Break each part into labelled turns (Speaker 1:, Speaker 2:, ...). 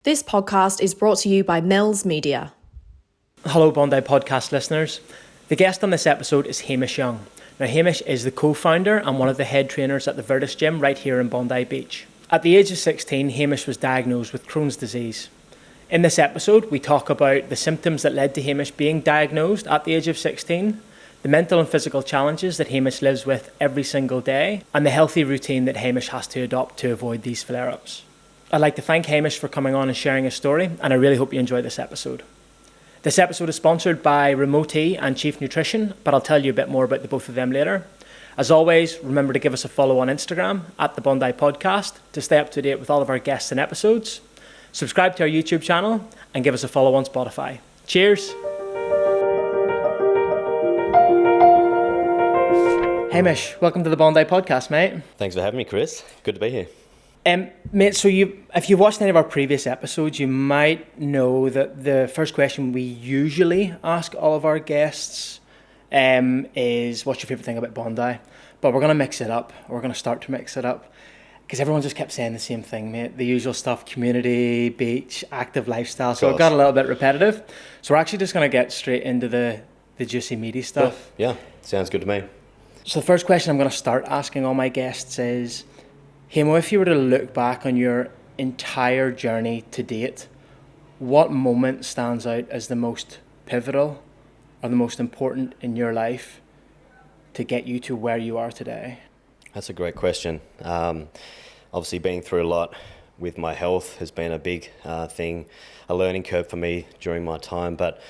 Speaker 1: This podcast is brought to you by Mills Media.
Speaker 2: Hello Bondi podcast listeners. The guest on this episode is Hamish Young. Now Hamish is the co-founder and one of the head trainers at the Virtus Gym right here in Bondi Beach. At the age of 16, Hamish was diagnosed with Crohn's disease. In this episode, we talk about the symptoms that led to Hamish being diagnosed at the age of 16, the mental and physical challenges that Hamish lives with every single day, and the healthy routine that Hamish has to adopt to avoid these flare-ups. I'd like to thank Hamish for coming on and sharing his story, and I really hope you enjoy this episode. This episode is sponsored by Remote and Chief Nutrition, but I'll tell you a bit more about the both of them later. As always, remember to give us a follow on Instagram at the Bondi Podcast to stay up to date with all of our guests and episodes. Subscribe to our YouTube channel and give us a follow on Spotify. Cheers! Hamish, welcome to the Bondi Podcast, mate.
Speaker 3: Thanks for having me, Chris. Good to be here.
Speaker 2: Mate, so if you've watched any of our previous episodes, you might know that the first question we usually ask all of our guests is, what's your favourite thing about Bondi? But we're going to mix it up. We're going to start to mix it up because everyone just kept saying the same thing, mate. The usual stuff, community, beach, active lifestyle. So it got a little bit repetitive. So we're actually just going to get straight into the juicy, meaty stuff.
Speaker 3: Yeah, sounds good to me.
Speaker 2: So the first question I'm going to start asking all my guests is, Hamo, if you were to look back on your entire journey to date, what moment stands out as the most pivotal or the most important in your life to get you to where you are today?
Speaker 3: That's a great question. Obviously, being through a lot with my health has been a big thing, a learning curve for me during my time. But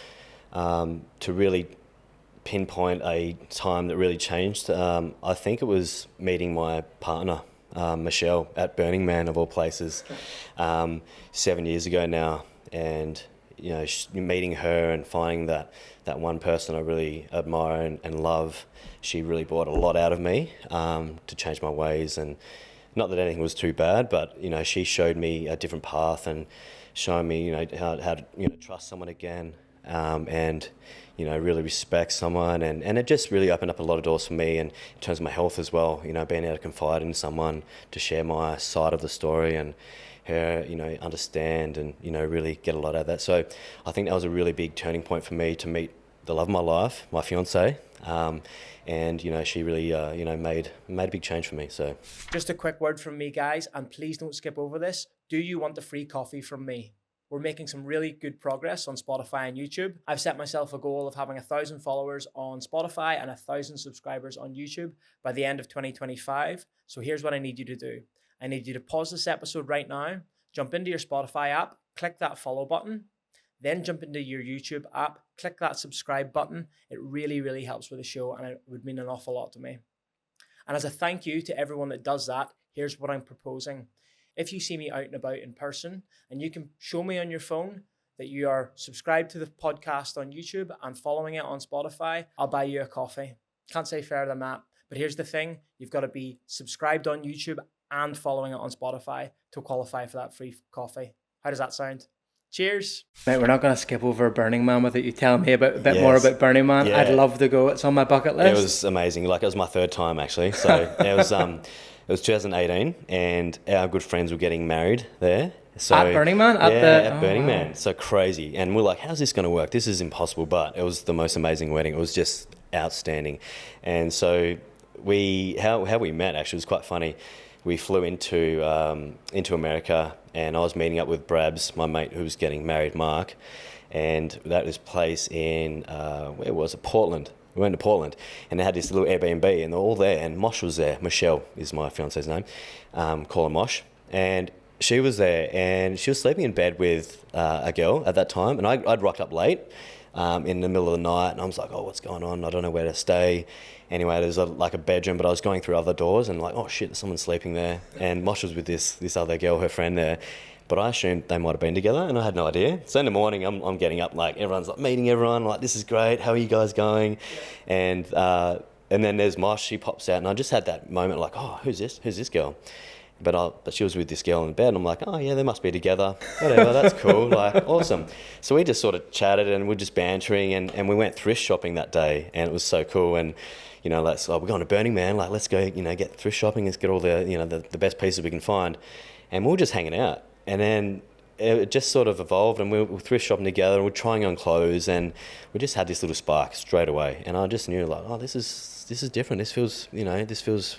Speaker 3: to really pinpoint a time that really changed, I think it was meeting my partner, Michelle, at Burning Man of all places, 7 years ago now, and meeting her and finding that one person I really admire and love, she really brought a lot out of me to change my ways. And not that anything was too bad, but she showed me a different path and showed me how to trust someone again, and really respect someone, and it just really opened up a lot of doors for me, and in terms of my health as well, being able to confide in someone to share my side of the story and her, understand and, really get a lot out of that. So I think that was a really big turning point for me to meet the love of my life, my fiance, and, she really, made a big change for me. So
Speaker 2: just a quick word from me, guys, and please don't skip over this. Do you want a free coffee from me? We're making some really good progress on Spotify and YouTube. I've set myself a goal of having 1,000 followers on Spotify and 1,000 subscribers on YouTube by the end of 2025. So here's what I need you to do. I need you to pause this episode right now, jump into your Spotify app, click that follow button, then jump into your YouTube app, click that subscribe button. It really, really helps with the show, and it would mean an awful lot to me. And as a thank you to everyone that does that, here's what I'm proposing. If you see me out and about in person and you can show me on your phone that you are subscribed to the podcast on YouTube and following it on Spotify, I'll buy you a coffee. Can't say fairer than that. But here's the thing, you've got to be subscribed on YouTube and following it on Spotify to qualify for that free coffee. How does that sound? Cheers. Mate, we're not going to skip over Burning Man without you telling me a bit more about Burning Man. Yeah. I'd love to go. It's on my bucket list.
Speaker 3: It was amazing. It was my third time actually. So it was 2018, and our good friends were getting married there. So,
Speaker 2: at Burning Man?
Speaker 3: At Burning Man. So crazy. And we're like, how's this going to work? This is impossible. But it was the most amazing wedding. It was just outstanding. And so how we met actually was quite funny. We flew into America, and I was meeting up with Brabs, my mate who was getting married, Mark. And that was place in, where was it? Portland. We went to Portland, and they had this little Airbnb, and they're all there, and Mosh was there. Michelle is my fiance's name. Call her Mosh. And she was there, and she was sleeping in bed with a girl at that time, and I'd rocked up late in the middle of the night, and I was like, oh, what's going on? I don't know where to stay. Anyway, there's a bedroom, but I was going through other doors, and oh shit, someone's sleeping there. And Mosh was with this other girl, her friend there. But I assumed they might have been together, and I had no idea. So in the morning, I'm getting up, everyone's meeting everyone, this is great, how are you guys going? And then there's Mosh, she pops out, and I just had that moment oh, who's this girl? But she was with this girl in bed, and I'm like, oh yeah, they must be together, whatever, that's cool, awesome. So we just sort of chatted, and we're just bantering, and we went thrift shopping that day, and it was so cool. And we're going to Burning Man, let's go, get thrift shopping, let's get all the, the best pieces we can find. And we were just hanging out. And then it just sort of evolved, and we were thrift shopping together, and we're trying on clothes, and we just had this little spark straight away. And I just knew, like, oh, this is different. This feels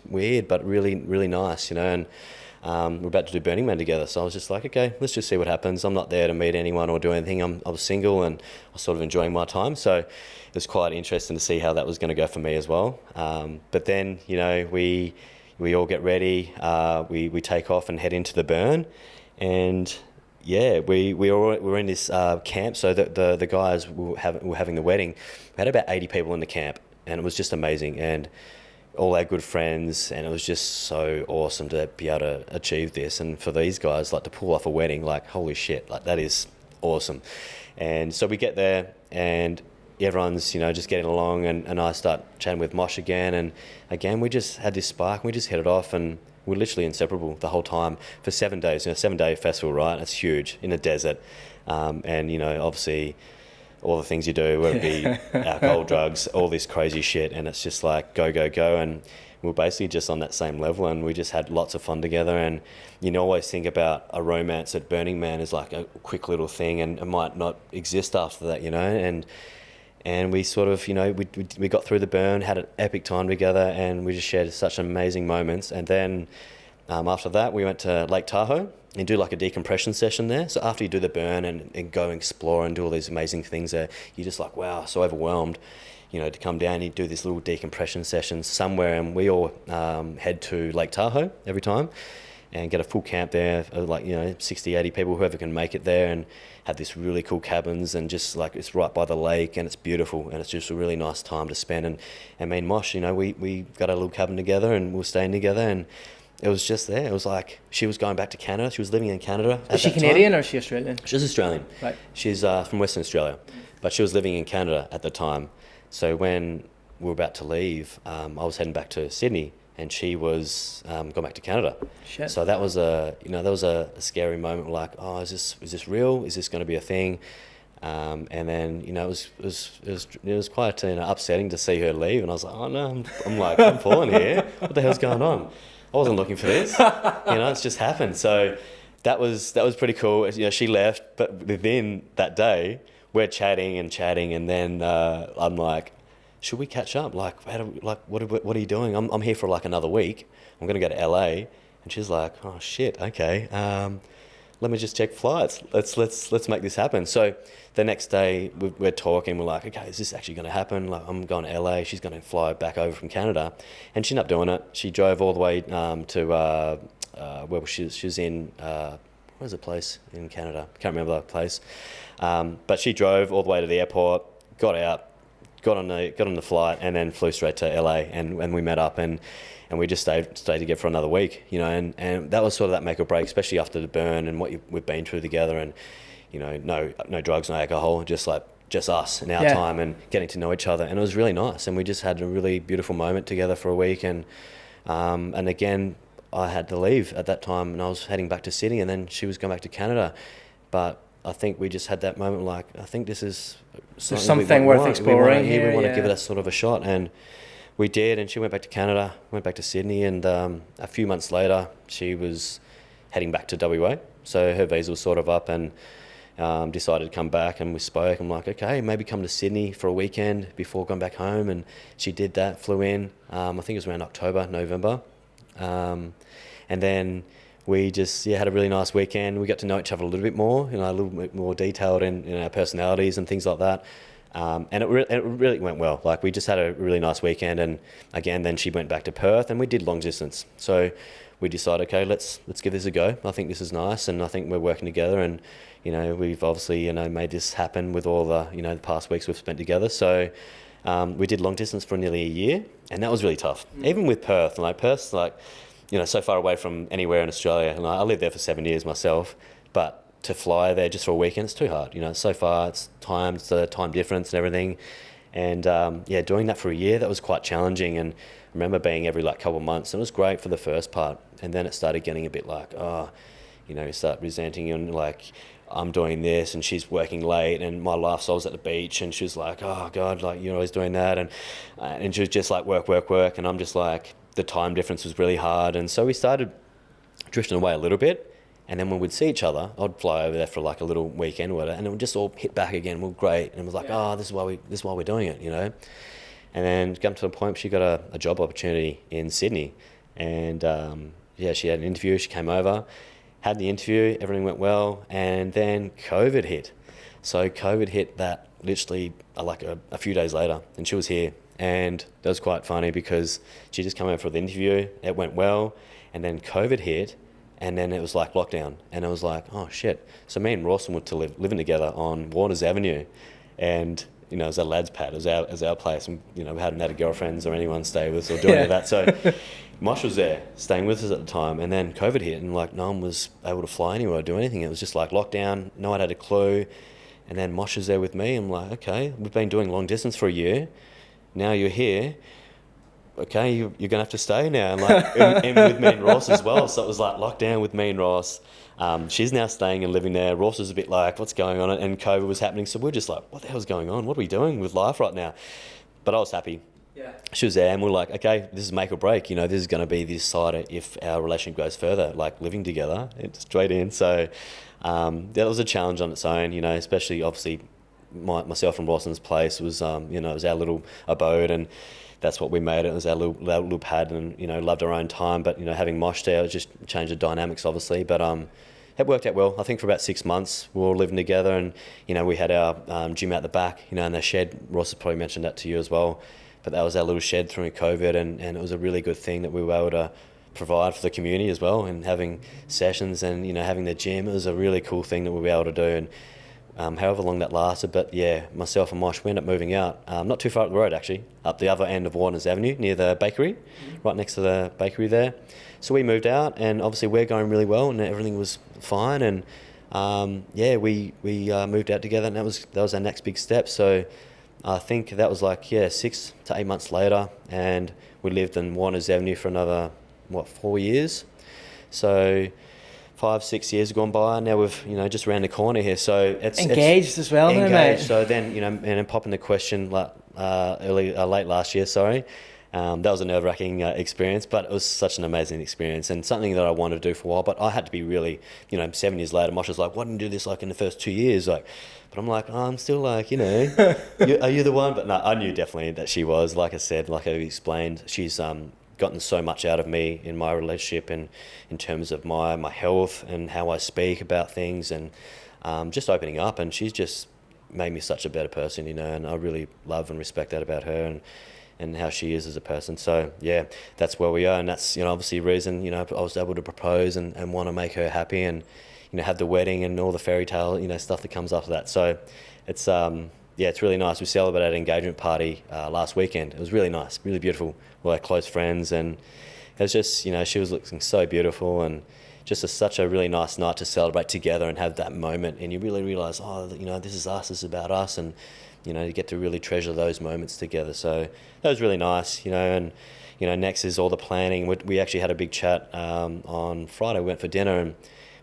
Speaker 3: weird, but really, really nice, And we're about to do Burning Man together, so I was just like, okay, let's just see what happens. I'm not there to meet anyone or do anything. I was single, and I was sort of enjoying my time, so it was quite interesting to see how that was going to go for me as well. But then, we all get ready, we take off and head into the burn, and we were in this camp. So the guys were having the wedding. We had about 80 people in the camp, and it was just amazing, and all our good friends, and it was just so awesome to be able to achieve this. And for these guys, like, to pull off a wedding, like, holy shit, like, that is awesome. And so we get there, and everyone's, just getting along, and I start chatting with Mosh again, and again, we just had this spark, and we just hit it off, and we're literally inseparable the whole time for 7 days. 7-day festival, right? It's huge in a desert, and obviously all the things you do, whether it be alcohol, drugs, all this crazy shit, and it's just like go, go, go, and we're basically just on that same level, and we just had lots of fun together. And always think about a romance at Burning Man as like a quick little thing, and it might not exist after that, and we sort of, we got through the burn, had an epic time together, and we just shared such amazing moments. And then after that, we went to Lake Tahoe and do like a decompression session there. So after you do the burn and go and explore and do all these amazing things there, you're just like, wow, so overwhelmed, to come down and do this little decompression session somewhere. And we all head to Lake Tahoe every time and get a full camp there, like, 60, 80 people, whoever can make it there, and have this really cool cabins, and just like, it's right by the lake, and it's beautiful, and it's just a really nice time to spend. And me and Mosh, we got a little cabin together, and we were staying together, and it was just there. It was like, she was going back to Canada. She was living in Canada.
Speaker 4: Is she Canadian or is she Australian?
Speaker 3: She's Australian.
Speaker 4: Right.
Speaker 3: She's from Western Australia, but she was living in Canada at the time. So when we were about to leave, I was heading back to Sydney, and she was going back to Canada.
Speaker 4: Shit.
Speaker 3: So that was a scary moment. Like, oh, is this real? Is this going to be a thing? And then it was quite upsetting to see her leave, and I was like, oh no, I'm falling here. What the hell's going on? I wasn't looking for this. It's just happened. So that was pretty cool. She left, but within that day, we're chatting, and then I'm like, should we catch up? Like, what are you doing? I'm here for like another week. I'm going to go to LA. And she's like, oh shit, okay. Let me just check flights. Let's make this happen. So the next day we're talking. We're like, okay, is this actually going to happen? Like, I'm going to LA. She's going to fly back over from Canada, and she ended up doing it. She drove all the way to where she was in. Where's the place in Canada? Can't remember the place. But she drove all the way to the airport, got out, got on the flight, and then flew straight to LA, and we met up, and we just stayed together for another week, and that was sort of that make or break, especially after the burn and what we've been through together, and no drugs, no alcohol, just us in our time, and getting to know each other, and it was really nice, and we just had a really beautiful moment together for a week, and again, I had to leave at that time, and I was heading back to Sydney, and then she was going back to Canada, but I think we just had that moment, like, I think this is
Speaker 4: something worth exploring here.
Speaker 3: We want to give it a sort of a shot, and we did. And she went back to Canada, went back to Sydney, and a few months later, she was heading back to WA. So her visa was sort of up, and decided to come back, and we spoke. I'm like, okay, maybe come to Sydney for a weekend before going back home, and she did that, flew in. I think it was around October, November, and then we just had a really nice weekend. We got to know each other a little bit more, a little bit more detailed in our personalities and things like that. And it really went well. Like, we just had a really nice weekend, and again, then she went back to Perth, and we did long distance. So we decided, okay, let's give this a go. I think this is nice, and I think we're working together, and we've obviously made this happen with all the the past weeks we've spent together. So we did long distance for nearly a year, and that was really tough. Even with Perth, Perth's so far away from anywhere in Australia. And I lived there for 7 years myself, but to fly there just for a weekend, it's too hard. So far it's the time difference and everything. And doing that for a year, that was quite challenging. And I remember being every couple of months, and it was great for the first part. And then it started getting a bit like, you start resenting, and like, I'm doing this and she's working late, and my lifestyle's at the beach, and she's like, oh God, like, you're always doing that. And she was just like, work. And I'm just like, the time difference was really hard. And so we started drifting away a little bit. And then when we'd see each other, I'd fly over there for like a little weekend or whatever, and it would just all hit back again. We're great, and it was like, this is why we're doing it, you know. And then come to the point, she got a job opportunity in Sydney, and she had an interview. She came over, had the interview, everything went well, and then COVID hit. So COVID hit that literally like a few days later, and she was here, and that was quite funny because she just came over for the interview. It went well, and then COVID hit. And then it was like lockdown, and it was like, oh shit. So me and Rawson were living together on Warners Avenue, and you know, it was our lads' pad, it was our place, and you know, we hadn't had girlfriends or anyone stay with us or do any of that. So Mosh was there, staying with us at the time, and then COVID hit, and like no one was able to fly anywhere or do anything. It was just like lockdown, no one had a clue. And then Mosh was there with me. I'm like, okay, we've been doing long distance for a year. Now you're here. Okay, you're going to have to stay now. And like, and with me and Ross as well. So it was like lockdown with me and Ross. She's now staying and living there. Ross was a bit like, what's going on? And COVID was happening. So we're just like, what the hell's going on? What are we doing with life right now? But I was happy. Yeah. She was there, and we're like, okay, this is make or break. You know, this is going to be the decider if our relationship goes further, like living together. It's straight in. So that was a challenge on its own, you know, especially obviously myself and Rawson's place was, you know, it was our little abode, and that's what we made it. It was our little pad, and, you know, loved our own time. But, you know, having Mosh there, it just changed the dynamics, obviously. But it worked out well. I think for about 6 months, we were all living together, and, you know, we had our gym out the back, you know, in the shed. Ross has probably mentioned that to you as well. But that was our little shed through COVID, and it was a really good thing that we were able to provide for the community as well, and having sessions and, you know, having the gym. It was a really cool thing that we were able to do. And however long that lasted, but yeah, myself and Mosh, we ended up moving out, not too far up the road actually, up the other end of Warners Avenue near the bakery, right next to the bakery there. So we moved out, and obviously we're going really well, and everything was fine, and we moved out together, and that was our next big step. So I think that was like 6 to 8 months later, and we lived in Warners Avenue for another 4 years. So 5-6 years have gone by. Now we've, you know, just around the corner here. So it's
Speaker 4: engaged as well,
Speaker 3: engaged.
Speaker 4: Mate.
Speaker 3: So then, you know, and then popping the question late last year. Sorry, that was a nerve-wracking experience, but it was such an amazing experience and something that I wanted to do for a while. But I had to be really, you know, 7 years later. Mosh was like, "Why didn't you do this like in the first 2 years?" Like, but I'm like, I'm still like, you know, are you the one? But no, I knew definitely that she was. Like I said, like I explained, she's gotten so much out of me in my relationship, and in terms of my health and how I speak about things, and just opening up. And she's just made me such a better person, you know, and I really love and respect that about her, and how she is as a person. So yeah, that's where we are, and that's, you know, obviously the reason, you know, I was able to propose and want to make her happy, and, you know, have the wedding and all the fairy tale, you know, stuff that comes after that. So it's it's really nice. We celebrated an engagement party last weekend. It was really nice, really beautiful. We're like close friends, and it was just, you know, she was looking so beautiful, and just such a really nice night to celebrate together and have that moment. And you really realise, oh, you know, this is us, this is about us, and, you know, you get to really treasure those moments together. So that was really nice, you know. And, you know, next is all the planning. We actually had a big chat on Friday. We went for dinner, and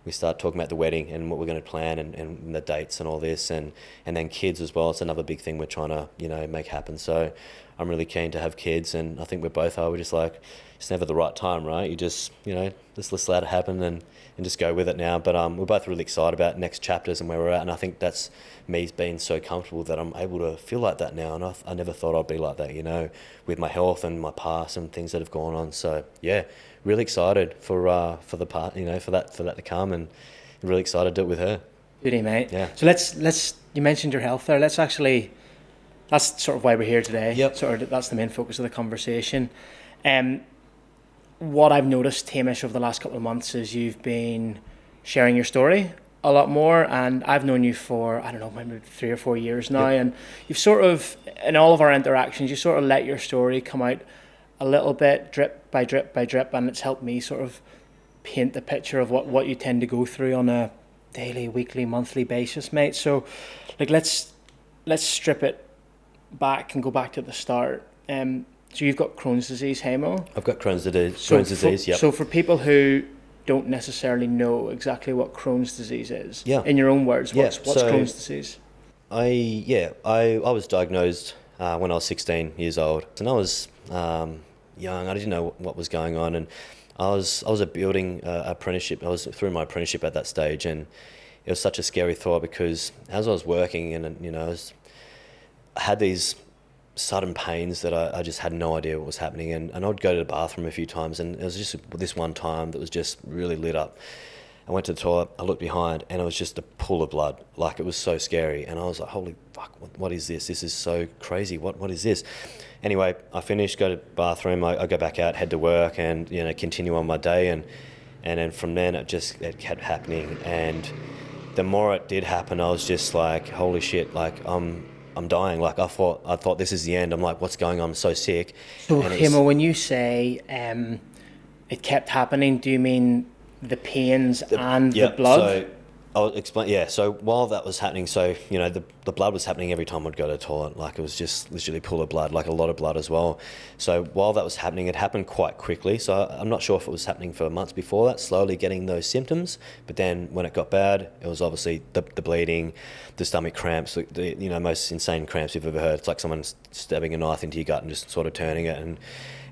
Speaker 3: we started talking about the wedding and what we're going to plan, and the dates and all this, and then kids as well. It's another big thing we're trying to, you know, make happen. So I'm really keen to have kids, and I think we both are. We're just like, it's never the right time, right? You just, you know, just let it happen and just go with it now. But we're both really excited about next chapters and where we're at, and I think that's me being so comfortable that I'm able to feel like that now. And I never thought I'd be like that, you know, with my health and my past and things that have gone on. So yeah, really excited for the part, you know, for that to come, and really excited to do it with her.
Speaker 4: Beauty, mate.
Speaker 3: Yeah.
Speaker 4: So let's you mentioned your health there. That's sort of why we're here today.
Speaker 3: Yep.
Speaker 4: Sort of that's the main focus of the conversation. What I've noticed, Hamish, over the last couple of months is you've been sharing your story a lot more, and I've known you for, I don't know, maybe 3 or 4 years now. Yep. And you've sort of, in all of our interactions, you sort of let your story come out a little bit, drip by drip by drip, and it's helped me sort of paint the picture of what you tend to go through on a daily, weekly, monthly basis, mate. So like let's strip it back and go back to the start. So you've got Crohn's disease, Hamo?
Speaker 3: I've got Crohn's disease, yep.
Speaker 4: So for people who don't necessarily know exactly what Crohn's disease is,
Speaker 3: yeah,
Speaker 4: in your own words, what's Crohn's disease?
Speaker 3: I was diagnosed when I was 16 years old, and I was young. I didn't know what was going on, and I was a building apprenticeship. I was through my apprenticeship at that stage, and it was such a scary thought because as I was working and, you know, I had these sudden pains that I just had no idea what was happening, and I'd go to the bathroom a few times, and it was just this one time that was just really lit up. I went to the toilet, I looked behind, and it was just a pool of blood. Like, it was so scary, and I was like, holy fuck, what is this? This is so crazy. What is this? Anyway, I finished, go to the bathroom, I go back out, head to work, and, you know, continue on my day, and then from then it kept happening, and the more it did happen, I was just like, holy shit, like, I'm dying. Like, I thought this is the end. I'm like, what's going on? I'm so sick.
Speaker 4: So, Hamo, when you say it kept happening, do you mean the pains and the blood?
Speaker 3: So I'll explain. Yeah, so while that was happening, so, you know, the blood was happening every time I'd go to the toilet. Like, it was just literally a pool of blood, like a lot of blood as well. So while that was happening, it happened quite quickly. So I'm not sure if it was happening for months before that, slowly getting those symptoms. But then when it got bad, it was obviously the bleeding, the stomach cramps, the you know, most insane cramps you've ever heard. It's like someone stabbing a knife into your gut and just sort of turning it, and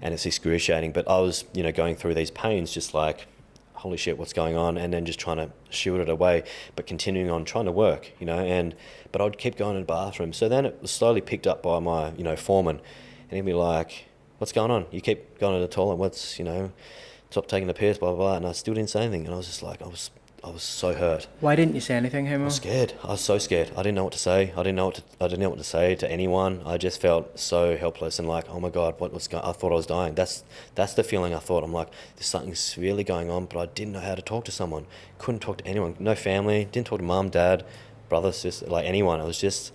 Speaker 3: it's excruciating. But I was, you know, going through these pains just like, holy shit, what's going on? And then just trying to shield it away, but continuing on trying to work, you know, but I'd keep going to the bathroom. So then it was slowly picked up by my, you know, foreman, and he'd be like, what's going on? You keep going to the toilet, what's, you know, stop taking the piss, blah, blah, blah. And I still didn't say anything. And I was just like, I was so hurt.
Speaker 4: Why didn't you say anything, Hamo?
Speaker 3: I was scared. I was so scared. I didn't know what to say. I didn't know what to say to anyone. I just felt so helpless and like, oh my God, what's going on? I thought I was dying. That's the feeling I thought. I'm like, there's something severely going on, but I didn't know how to talk to someone. Couldn't talk to anyone. No family. Didn't talk to mum, dad, brother, sister, like anyone. It was just,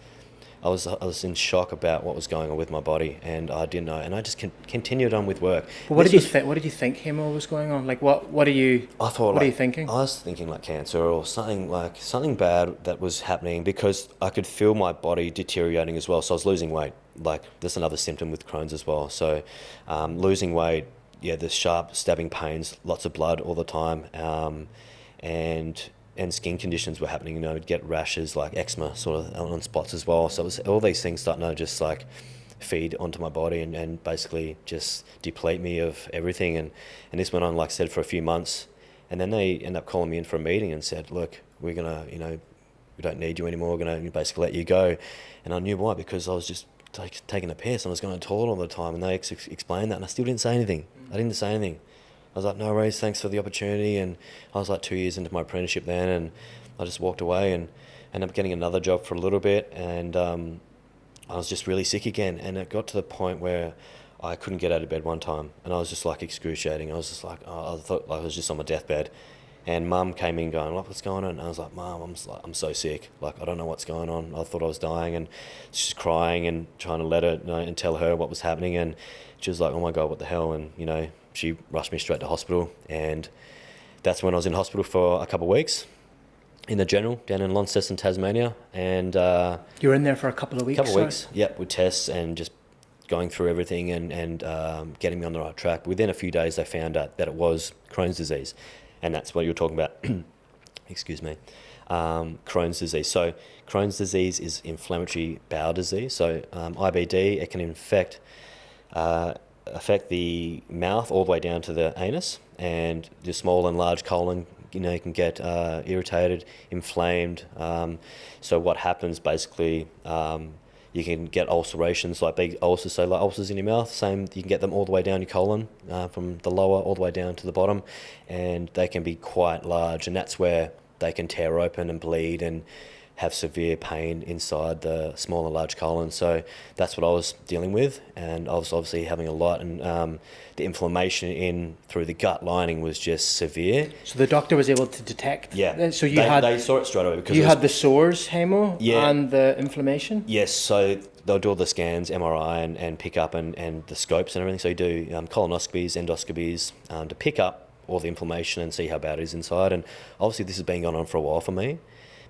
Speaker 3: I was in shock about what was going on with my body, and I didn't know, and I just continued on with work.
Speaker 4: But what did you think Hamo was going on? Like, what are you thinking?
Speaker 3: I was thinking like cancer or something bad that was happening, because I could feel my body deteriorating as well. So I was losing weight. Like, that's another symptom with Crohn's as well. So losing weight, yeah, the sharp stabbing pains, lots of blood all the time, and skin conditions were happening. You know, I'd get rashes like eczema sort of on spots as well. So it was all these things starting to just like feed onto my body and basically just deplete me of everything. And this went on, like I said, for a few months. And then they end up calling me in for a meeting and said, look, we're going to, you know, we don't need you anymore. We're going to basically let you go. And I knew why, because I was just taking a piss and I was going to the toilet all the time. And they explained that, and I still didn't say anything. I didn't say anything. I was like, no worries, thanks for the opportunity. And I was like 2 years into my apprenticeship then, and I just walked away and ended up getting another job for a little bit. And I was just really sick again. And it got to the point where I couldn't get out of bed one time. And I was just like excruciating. I was just like, I thought like I was just on my deathbed. And Mum came in going, like, what's going on? And I was like, Mum, I'm so sick. Like, I don't know what's going on. I thought I was dying. And she's crying and trying to let her know and tell her what was happening. And she was like, oh my God, what the hell? And, you know, she rushed me straight to hospital, and that's when I was in hospital for a couple of weeks in the general down in Launceston, Tasmania. And
Speaker 4: you were in there for a couple of weeks?
Speaker 3: Yep, with tests and just going through everything and getting me on the right track. Within a few days, they found out that it was Crohn's disease, and that's what you were talking about. Excuse me. Crohn's disease. So Crohn's disease is inflammatory bowel disease. So IBD, it can affect the mouth all the way down to the anus, and the small and large colon, you know, can get irritated, inflamed. So what happens basically, you can get ulcerations, like big ulcers, so like ulcers in your mouth, same, you can get them all the way down your colon, from the lower all the way down to the bottom, and they can be quite large, and that's where they can tear open and bleed and have severe pain inside the small and large colon. So that's what I was dealing with, and I was obviously having a lot, and the inflammation through the gut lining was just severe.
Speaker 4: So the doctor was able to detect?
Speaker 3: Yeah.
Speaker 4: So
Speaker 3: they saw it straight away, because
Speaker 4: you had the sores, Hamo,
Speaker 3: yeah,
Speaker 4: and the inflammation?
Speaker 3: Yes, so they'll do all the scans, MRI, and pick up, and the scopes and everything. So you do colonoscopies, endoscopies, to pick up all the inflammation and see how bad it is inside. And obviously this has been going on for a while for me,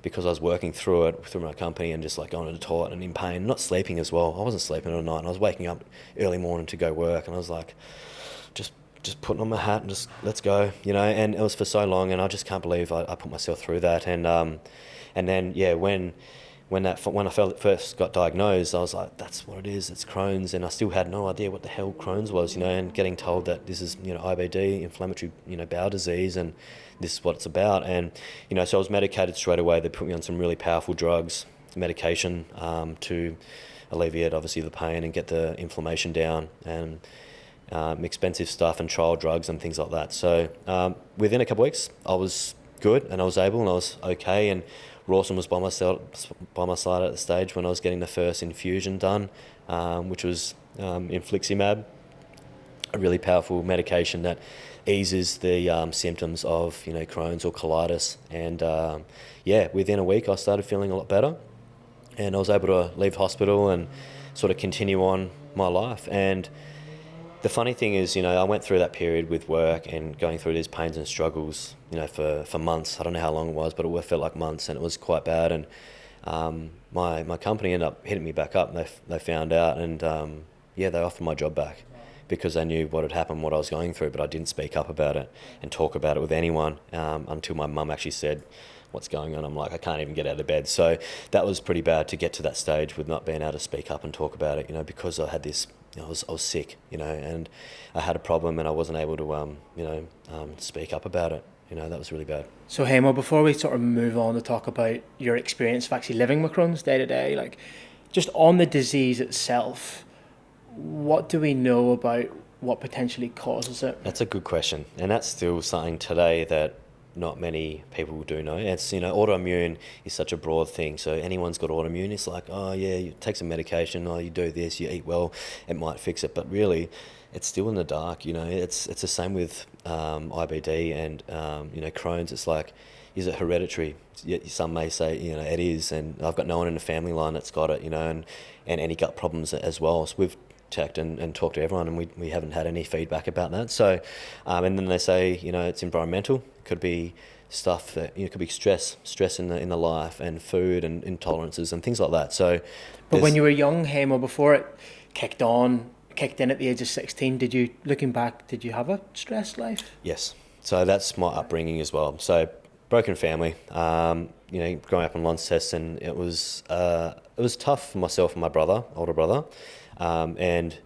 Speaker 3: because I was working through it through my company and just like going to the toilet and in pain, not sleeping as well. I wasn't sleeping at night, and I was waking up early morning to go work, and I was like, just putting on my hat and just let's go, you know. And it was for so long, and I just can't believe I put myself through that. And then yeah, when when I first got diagnosed, I was like, that's what it is, it's Crohn's, and I still had no idea what the hell Crohn's was, and getting told that this is, IBD, inflammatory, bowel disease, and this is what it's about. And, so I was medicated straight away. They put me on some really powerful drugs, medication, to alleviate, obviously, the pain and get the inflammation down, and expensive stuff and trial drugs and things like that. So within a couple of weeks, I was good, and I was able, and I was okay, and Rawson was by my side at the stage when I was getting the first infusion done, which was infliximab, a really powerful medication that eases the symptoms of Crohn's or colitis. And within a week I started feeling a lot better, and I was able to leave hospital and sort of continue on my life. And the funny thing is, I went through that period with work and going through these pains and struggles, for months. I don't know how long it was, but it felt like months, and it was quite bad. And my company ended up hitting me back up, and they found out, and they offered my job back because they knew what had happened, what I was going through, but I didn't speak up about it and talk about it with anyone until my mum actually said, what's going on? I'm like, I can't even get out of bed. So that was pretty bad to get to that stage with not being able to speak up and talk about it, because I had this, I was sick, and I had a problem, and I wasn't able to, speak up about it. That was really bad.
Speaker 4: So Hamo, before we sort of move on to talk about your experience of actually living with Crohn's day to day, like just on the disease itself, what do we know about what potentially causes it?
Speaker 3: That's a good question, and that's still something today that not many people do know. It's, autoimmune is such a broad thing. So anyone's got autoimmune. It's like, oh yeah, you take some medication, you do this, you eat well, it might fix it. But really, it's still in the dark. It's the same with IBD and Crohn's. It's like, is it hereditary? Some may say, it is. And I've got no one in the family line that's got it, and any gut problems as well. So we've checked and talked to everyone, and we haven't had any feedback about that. So, and then they say, it's environmental. Could be stuff that could be stress in the life, and food and intolerances and things like that. So,
Speaker 4: but when you were young, Hamo, before it kicked in at the age of 16, looking back, did you have a stressed life?
Speaker 3: Yes. So that's my upbringing as well. So broken family. Growing up in Launceston, it was tough for myself and my brother, older brother. And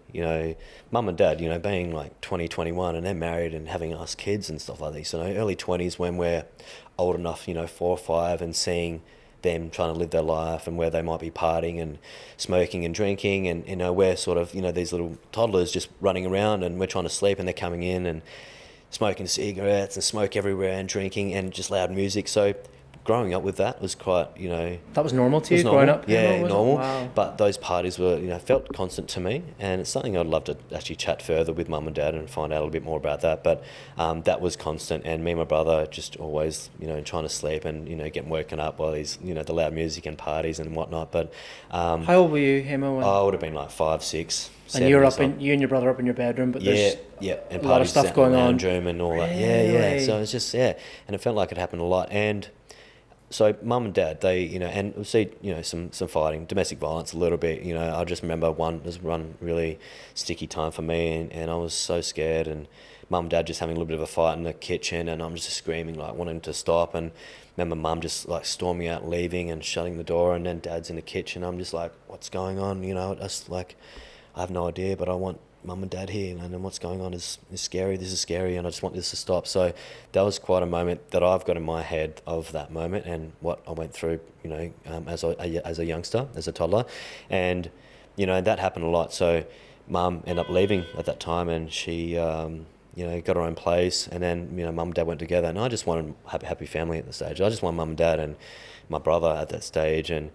Speaker 3: mum and dad, being like 20, 21, and they're married and having us kids and stuff like this. Early 20s when we're old enough, 4 or 5, and seeing them trying to live their life and where they might be partying and smoking and drinking, and we're sort of these little toddlers just running around, and we're trying to sleep, and they're coming in and smoking cigarettes and smoke everywhere and drinking and just loud music. So growing up with that was quite,
Speaker 4: That was normal to you growing up?
Speaker 3: Yeah, normal.
Speaker 4: Wow.
Speaker 3: But those parties were, felt constant to me, and it's something I'd love to actually chat further with mum and dad and find out a little bit more about that. But that was constant, and me and my brother just always, trying to sleep and, getting woken up by these, the loud music and parties and whatnot. But
Speaker 4: how old were you, Hamo?
Speaker 3: I would have been like 5, 6.
Speaker 4: And you and your brother up in your bedroom, but there's
Speaker 3: and
Speaker 4: a lot of stuff going on.
Speaker 3: Room and all that.
Speaker 4: Really?
Speaker 3: Yeah. So it's just and it felt like it happened a lot. And so mum and dad, they, and we'll see, some fighting, domestic violence a little bit. I just remember one really sticky time for me, and I was so scared, and mum and dad just having a little bit of a fight in the kitchen, and I'm just screaming, like wanting to stop, and remember mum just like storming out, leaving and shutting the door, and then dad's in the kitchen. I'm just like, what's going on? It's like, I have no idea, but I want mum and dad here, and what's going on is scary. This is scary, and I just want this to stop. So that was quite a moment that I've got in my head of that moment and what I went through, as a youngster, as a toddler, and that happened a lot. So mum ended up leaving at that time, and she got her own place, and then mum and dad went together, and I just wanted a happy family at the stage. I just wanted mum and dad and my brother at that stage, and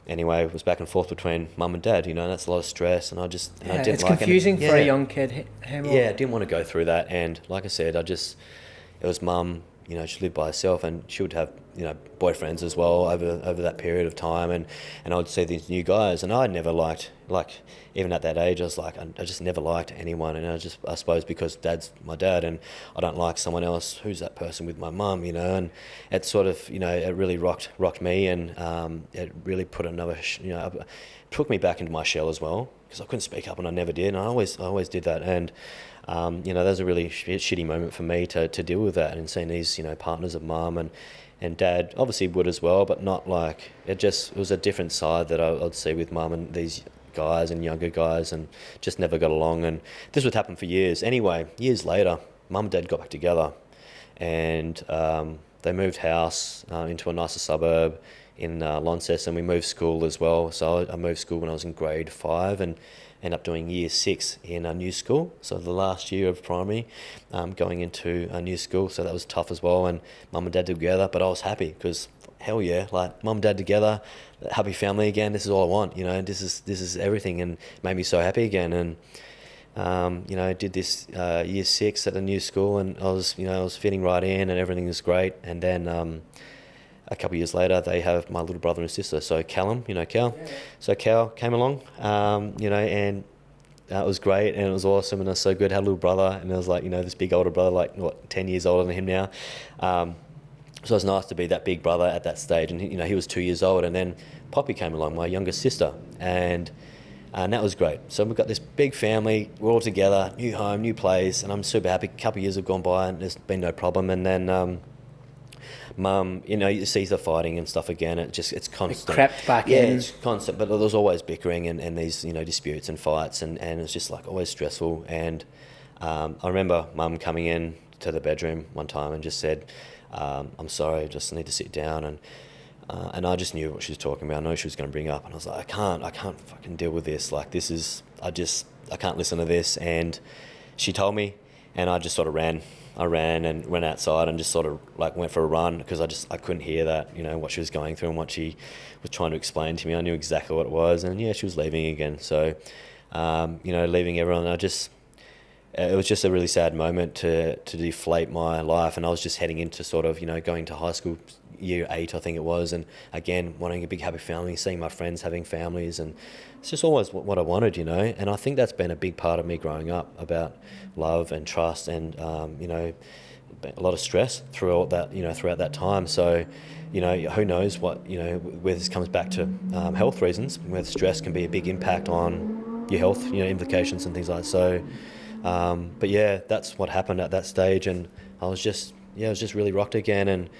Speaker 3: anyway, it was back and forth between mum and dad, that's a lot of stress, and I didn't
Speaker 4: it's
Speaker 3: like
Speaker 4: confusing
Speaker 3: it.
Speaker 4: for a young kid. Hamo.
Speaker 3: Yeah, I didn't want to go through that, and like I said, it was mum, she lived by herself, and she would have, boyfriends as well over that period of time, and I would see these new guys, and I never liked, even at that age, I was like, I just never liked anyone, and I suppose because dad's my dad, and I don't like someone else who's that person with my mum, and it sort of, it really rocked me, and it really put took me back into my shell as well, because I couldn't speak up, and I never did, and I always did that, and that was a really shitty moment for me to deal with that, and seeing these, partners of mum, and and Dad obviously would as well, but not like, it was a different side that I'd see with Mum and these guys and younger guys, and just never got along. And this would happen for years. Anyway, years later, Mum and Dad got back together, and they moved house into a nicer suburb in Launceston, and we moved school as well. So I moved school when I was in grade 5 and ended up doing year 6 in a new school. So the last year of primary, going into a new school. So that was tough as well. And Mum and Dad together, but I was happy because hell yeah, like Mum and Dad together, happy family again. This is all I want, you know. This is everything, and made me so happy again. And you know, I did this year 6 at a new school, and I was fitting right in, and everything was great. And then a couple of years later, they have my little brother and sister. So Callum, you know Cal. Yeah. So Cal came along, you know, and it was great, and it was awesome, and it was so good. I had a little brother, and it was like, you know, this big older brother, like 10 years older than him now. So it was nice to be that big brother at that stage. And you know, he was 2 years old, and then Poppy came along, my youngest sister, and that was great. So we've got this big family, we're all together, new home, new place, and I'm super happy. A couple of years have gone by, and there's been no problem. And then Mum, you know, you see the fighting and stuff again. It's constant.
Speaker 4: It crept back in.
Speaker 3: Yeah, it's constant. But there was always bickering and these, you know, disputes and fights, and it's just like always stressful. And I remember Mum coming in to the bedroom one time and just said, "I'm sorry, I just need to sit down." And I just knew what she was talking about. I know she was going to bring up, and I was like, I can't fucking deal with this. Like, I can't listen to this. And she told me, and I just sort of ran. I ran and went outside and just sort of like went for a run, because I couldn't hear that, you know, what she was going through and what she was trying to explain to me. I knew exactly what it was, and yeah, she was leaving again. So, you know, leaving everyone, it was just a really sad moment to deflate my life. And I was just heading into sort of, you know, going to high school, year 8, I think it was. And again, wanting a big happy family, seeing my friends having families. And it's just always what I wanted, you know. And I think that's been a big part of me growing up, about love and trust, and, you know, a lot of stress throughout that time. So, you know, who knows what, you know, where this comes back to health reasons, where stress can be a big impact on your health, you know, implications and things like that. So, but yeah, that's what happened at that stage, and I was just really rocked again, and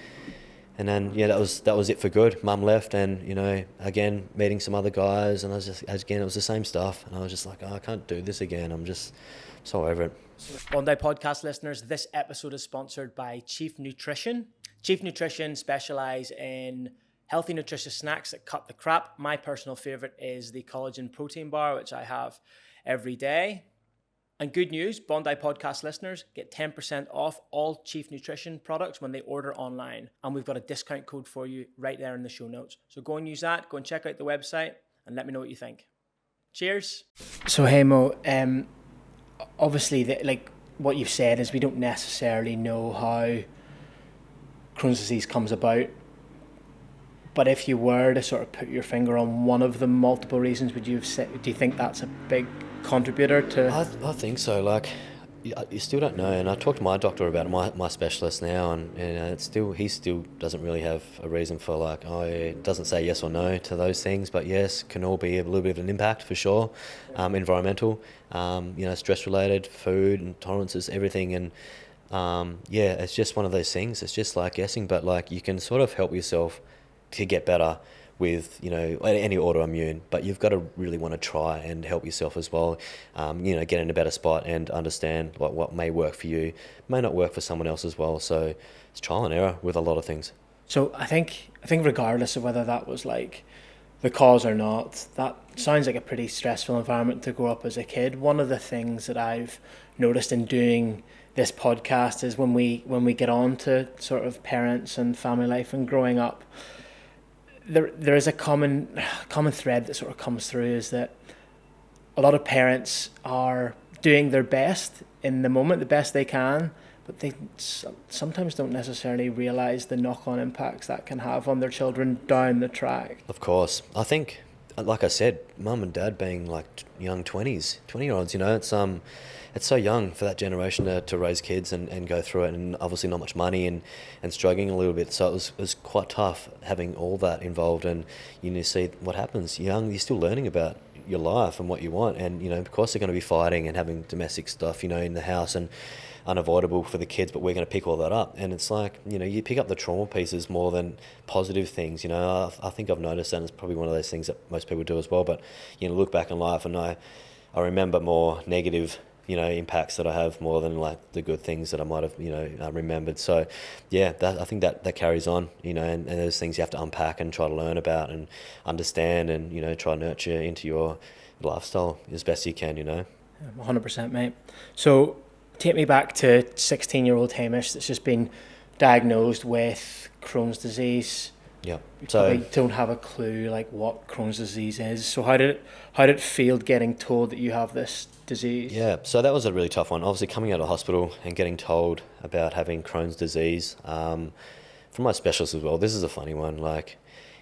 Speaker 3: then yeah, that was it for good. Mum left, and you know, again meeting some other guys, and it was the same stuff, and I was just like, oh, I can't do this again. I'm just so over it.
Speaker 2: Bondi podcast listeners, this episode is sponsored by Chief Nutrition. Chief Nutrition specialise in healthy, nutritious snacks that cut the crap. My personal favourite is the collagen protein bar, which I have every day. And good news, Bondi podcast listeners get 10% off all Chief Nutrition products when they order online. And we've got a discount code for you right there in the show notes. So go and use that, go and check out the website, and let me know what you think. Cheers.
Speaker 4: So Hamo, obviously, like what you've said is we don't necessarily know how Crohn's disease comes about. But if you were to sort of put your finger on one of the multiple reasons, do you think that's a big contributor to?
Speaker 3: I think so. Like, you still don't know, and I talked to my doctor about it, my specialist now, and he still doesn't really have a reason for, like, it doesn't say yes or no to those things, but yes, can all be a little bit of an impact for sure. Environmental, you know, stress related, food and tolerances, everything, and yeah, it's just one of those things. It's just like guessing, but like you can sort of help yourself to get better with, you know, any autoimmune, but you've got to really want to try and help yourself as well, you know, get in a better spot and understand what may work for you, may not work for someone else as well. So it's trial and error with a lot of things.
Speaker 4: So I think regardless of whether that was like the cause or not, that sounds like a pretty stressful environment to grow up as a kid. One of the things that I've noticed in doing this podcast is when we get on to sort of parents and family life and growing up, there is a common thread that sort of comes through, is that a lot of parents are doing their best in the moment, the best they can, but they sometimes don't necessarily realise the knock-on impacts that can have on their children down the track.
Speaker 3: Of course. I think, like I said, Mum and Dad being like young 20-year-olds, you know, it's so young for that generation to raise kids and go through it, and obviously not much money and struggling a little bit. So it was quite tough having all that involved, and you see what happens. Young, you're still learning about your life and what you want. And, of course they're going to be fighting and having domestic stuff, in the house, and unavoidable for the kids, but we're going to pick all that up. And it's like, you pick up the trauma pieces more than positive things. I think I've noticed that, and it's probably one of those things that most people do as well. But, look back in life, and I remember more negative, impacts that I have more than like the good things that I might have, remembered. So yeah, I think that carries on, and those things you have to unpack and try to learn about and understand, and, try to nurture into your lifestyle as best you can,
Speaker 4: 100%, mate. So take me back to 16-year-old Hamish that's just been diagnosed with Crohn's disease.
Speaker 3: Yeah.
Speaker 4: You
Speaker 3: So
Speaker 4: probably don't have a clue like what Crohn's disease is. So how did it feel getting told that you have this disease?
Speaker 3: yeah, so that was a really tough one. Obviously coming out of hospital and getting told about having Crohn's disease, from my specialist as well. This is a funny one. Like,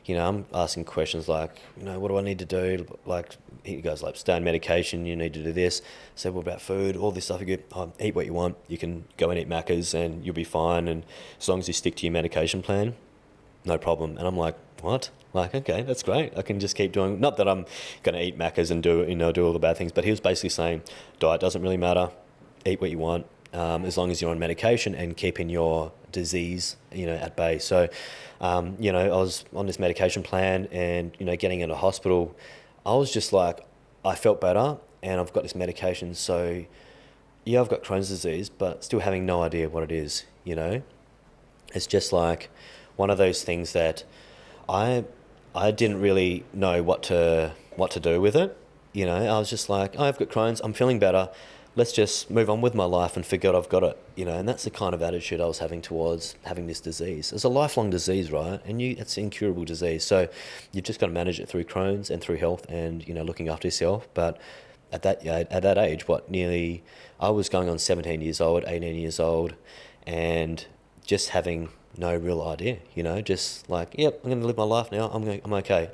Speaker 3: I'm asking questions like, what do I need to do? Like, he goes like, stay on medication, you need to do this. So what about food? All this stuff. You go, eat what you want. You can go and eat Maccas and you'll be fine. And as long as you stick to your medication plan, no problem. And I'm like, what? Like, okay, that's great. I can just keep doing, not that I'm going to eat Maccas and do all the bad things, but he was basically saying diet doesn't really matter. Eat what you want, as long as you're on medication and keeping your disease, at bay. So, I was on this medication plan, and, getting into hospital, I was just like, I felt better and I've got this medication. So yeah, I've got Crohn's disease, but still having no idea what it is, It's just like one of those things that I didn't really know what to do with it. I was just like, I've got Crohn's, I'm feeling better. Let's just move on with my life and forget I've got it, and that's the kind of attitude I was having towards having this disease. It's a lifelong disease, right? And it's an incurable disease. So you've just got to manage it through Crohn's and through health and, looking after yourself. But at that age, I was going on 17 years old, 18 years old, and just having no real idea, just like, yep, I'm going to live my life now. I'm okay.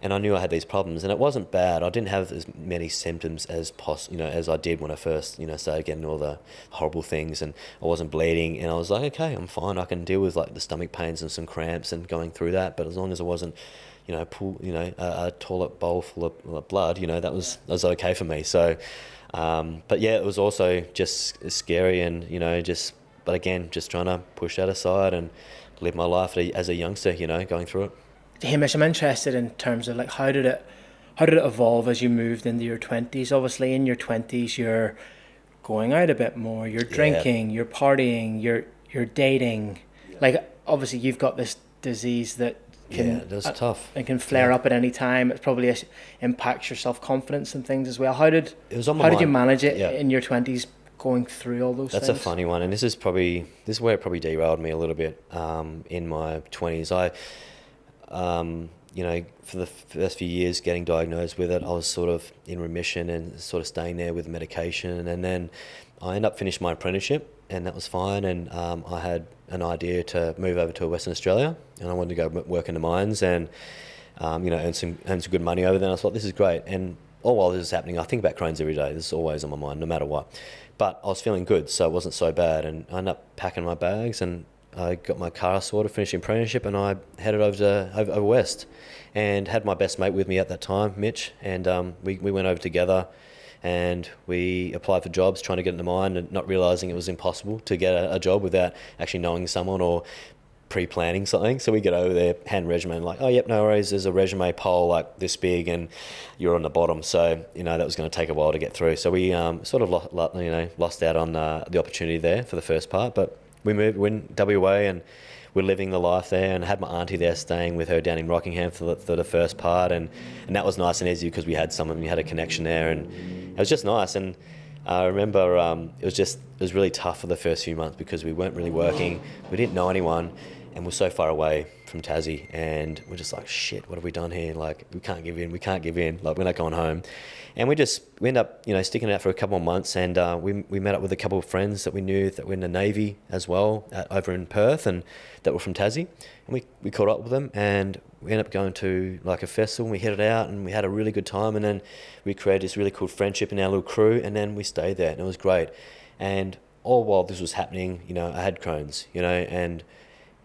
Speaker 3: And I knew I had these problems, and it wasn't bad. I didn't have as many symptoms as as I did when I first, started getting all the horrible things, and I wasn't bleeding, and I was like, okay, I'm fine. I can deal with like the stomach pains and some cramps and going through that. But as long as I wasn't, a toilet bowl full of blood, that was okay for me. So, but yeah, it was also just scary, and but again, just trying to push that aside and live my life as a youngster, going through it.
Speaker 4: Hamish, I'm interested in terms of like how did it evolve as you moved into your 20s? Obviously, in your 20s, you're going out a bit more, you're drinking, you're partying, you're dating. Yeah. Like, obviously, you've got this disease that
Speaker 3: that's tough.
Speaker 4: It can flare up at any time. It probably impacts your self-confidence and things as well. How did you manage it in your 20s? Going through all those things?
Speaker 3: That's a funny one, and this is where it probably derailed me a little bit in my 20s. I for the first few years getting diagnosed with it, I was sort of in remission and sort of staying there with medication, and then I ended up finishing my apprenticeship, and that was fine, and I had an idea to move over to Western Australia, and I wanted to go work in the mines and earn some good money over there. And I thought, this is great. And all while this is happening, I think about Crohn's every day. This is always on my mind, no matter what. But I was feeling good, so it wasn't so bad. And I ended up packing my bags, and I got my car sorted, finished apprenticeship, and I headed over west, and had my best mate with me at that time, Mitch. And we went over together, and we applied for jobs, trying to get into mine, and not realising it was impossible to get a job without actually knowing someone or pre-planning something. So we get over there, hand resume, like, oh yep, no worries, there's a resume poll like this big and you're on the bottom. So that was going to take a while to get through. So we sort of lost out on the opportunity there for the first part. But we moved in WA, and we're living the life there, and I had my auntie there, staying with her down in Rockingham for the first part, and that was nice and easy because we had a connection there, and it was just nice. And I remember it was really tough for the first few months because we weren't really working, we didn't know anyone, and we're so far away from Tassie, and we're just like, shit, what have we done here? Like, we can't give in, like, we're not going home. And we end up, sticking it out for a couple of months, and we met up with a couple of friends that we knew that were in the Navy as well, over in Perth, and that were from Tassie, and we caught up with them, and we ended up going to like a festival, and we headed out, and we had a really good time, and then we created this really cool friendship in our little crew, and then we stayed there, and it was great. And all while this was happening, I had Crohn's,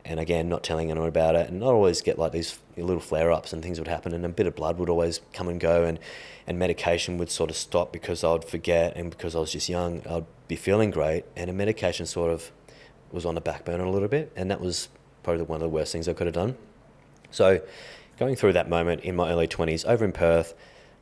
Speaker 3: And again, not telling anyone about it, and not always get like these little flare-ups and things would happen, and a bit of blood would always come and go, and medication would sort of stop because I'd forget, and because I was just young, I'd be feeling great, and a medication sort of was on the back burner a little bit, and that was probably one of the worst things I could have done. So going through that moment in my early 20s over in Perth,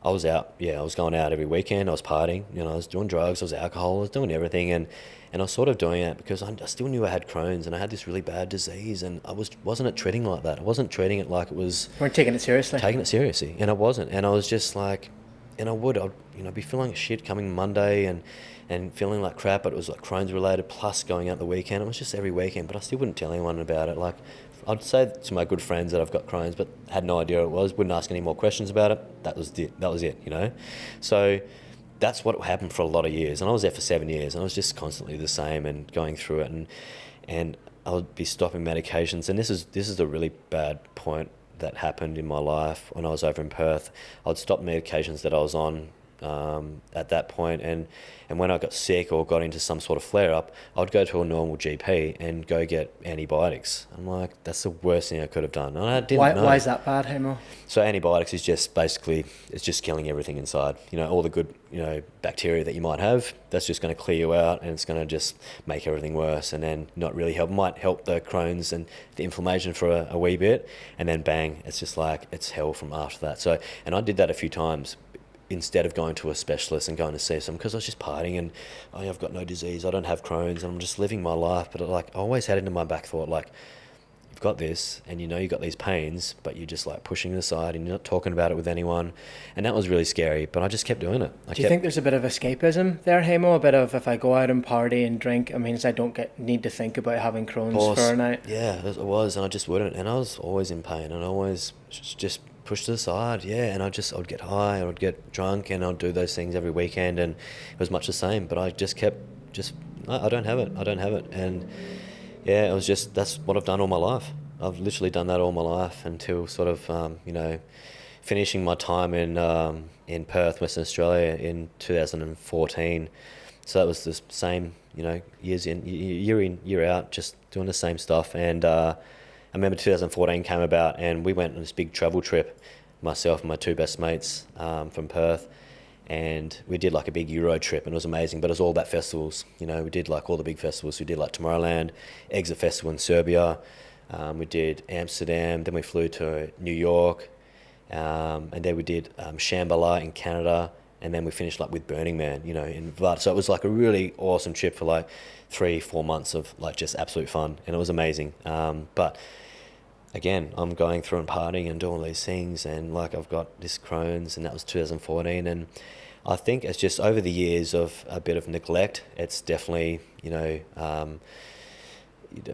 Speaker 3: I was out, I was going out every weekend, I was partying, I was doing drugs, I was alcohol, I was doing everything, and I was sort of doing it because I still knew I had Crohn's, and I had this really bad disease, and I wasn't treating like that. I wasn't treating it like it was...
Speaker 4: You weren't taking it seriously.
Speaker 3: Taking it seriously, and I wasn't, and I was just like, and I'd be feeling like shit coming Monday, and feeling like crap, but it was like Crohn's related, plus going out the weekend. It was just every weekend, but I still wouldn't tell anyone about it. Like, I'd say to my good friends that I've got Crohn's, but had no idea what it was, wouldn't ask any more questions about it. That was it. So that's what happened for a lot of years, and I was there for 7 years, and I was just constantly the same and going through it, and I would be stopping medications, and this is a really bad point that happened in my life when I was over in Perth. I'd stop medications that I was on at that point, and when I got sick or got into some sort of flare-up, I'd go to a normal GP and go get antibiotics. I'm like, that's the worst thing I could have done. And I didn't know.
Speaker 4: Why is that bad, Hamo?
Speaker 3: So antibiotics is just basically, it's just killing everything inside. All the good, bacteria that you might have, that's just going to clear you out, and it's going to just make everything worse, and then not really help. Might help the Crohn's and the inflammation for a wee bit, and then bang, it's just like, it's hell from after that. So, and I did that a few times, instead of going to a specialist and going to see some, because I was just partying and I've got no disease, I don't have Crohn's, and I'm just living my life. But I always had into my back thought, like, you've got this, and you've got these pains, but you're just like pushing it aside, and you're not talking about it with anyone, and that was really scary. But I just kept doing it.
Speaker 4: Do you think there's a bit of escapism there, Hamo? A bit of, if I go out and party and drink, it means I don't need to think about having Crohn's for a night?
Speaker 3: Yeah, it was, and I just wouldn't, and I was always in pain, and I always just pushed to the side, and I'd get high, I'd get drunk, and I'd do those things every weekend, and it was much the same. But I just kept I don't have it, and it was just, that's what I've done all my life. I've literally done that all my life until sort of finishing my time in Perth, Western Australia in 2014. So that was the same, years in, year out, just doing the same stuff. And I remember 2014 came about, and we went on this big travel trip, myself and my two best mates from Perth, and we did like a big Euro trip, and it was amazing. But it was all about festivals. We did like all the big festivals. We did like Tomorrowland, Exit Festival in Serbia. We did Amsterdam. Then we flew to New York, and then we did Shambhala in Canada, and then we finished like with Burning Man, in Vlad. So it was like a really awesome trip for like 3-4 months of like just absolute fun, and it was amazing. But again, I'm going through and partying and doing all these things, and like I've got this Crohn's, and that was 2014. And I think it's just over the years of a bit of neglect, it's definitely,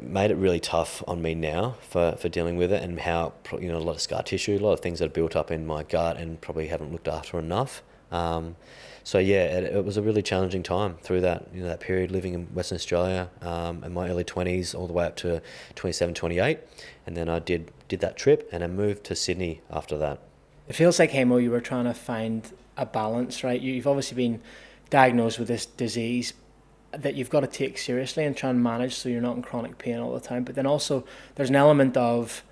Speaker 3: made it really tough on me now for dealing with it, and how, a lot of scar tissue, a lot of things that have built up in my gut and probably haven't looked after enough. So it was a really challenging time through that, that period living in Western Australia, in my early 20s all the way up to 27, 28. And then I did that trip, and I moved to Sydney after that.
Speaker 4: It feels like, Hamo, you were trying to find a balance, right? You've obviously been diagnosed with this disease that you've got to take seriously and try and manage so you're not in chronic pain all the time. But then also there's an element of,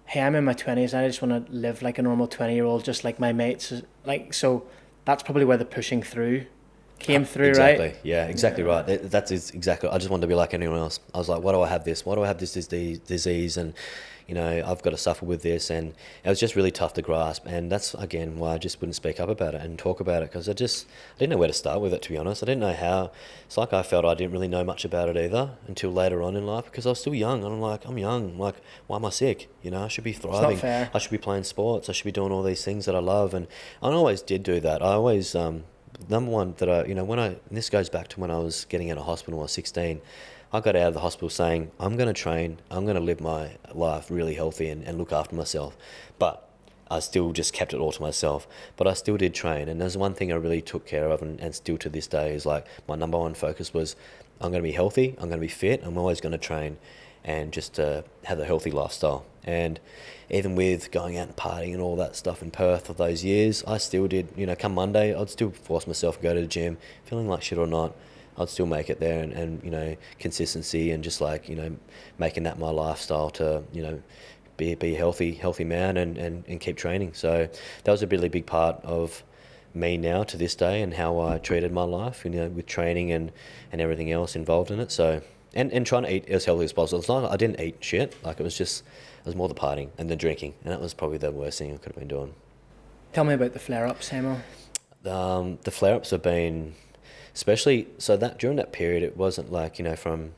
Speaker 4: hey, I'm in my 20s and I just want to live like a normal 20-year-old, just like my mates. So that's probably where the pushing through came through,
Speaker 3: exactly.
Speaker 4: right?
Speaker 3: Yeah, exactly right. That's exactly. I just wanted to be like anyone else. I was like, why do I have this? Why do I have this disease? And I've got to suffer with this, and it was just really tough to grasp. And that's again why I just wouldn't speak up about it and talk about it, because I didn't know where to start with it, to be honest. I didn't know how. It's like I felt I didn't really know much about it either until later on in life, because I was still young, and I'm young. Like, why am I sick? I should be thriving.
Speaker 4: It's not fair.
Speaker 3: I should be playing sports. I should be doing all these things that I love, and I always did do that. I always number one that and this goes back to when I was getting out of hospital when I was 16. I got out of the hospital saying, I'm going to train, I'm going to live my life really healthy and look after myself. But I still just kept it all to myself. But I still did train. And there's one thing I really took care of, and still to this day is like my number one focus was, I'm going to be healthy, I'm going to be fit, I'm always going to train, and just have a healthy lifestyle. And even with going out and partying and all that stuff in Perth for those years, I still did, come Monday, I'd still force myself to go to the gym, feeling like shit or not. I'd still make it there, and you know, consistency and just like, you know, making that my lifestyle to, you know, be a healthy man and keep training. So that was a really big part of me now to this day, and how I treated my life, you know, with training and everything else involved in it. So and trying to eat as healthy as possible. It's not, I didn't eat shit. Like, it was more the partying and the drinking, and that was probably the worst thing I could have been doing.
Speaker 4: Tell me about the flare-ups, Hamo.
Speaker 3: The flare-ups have been, especially, so that during that period, it wasn't like, you know, from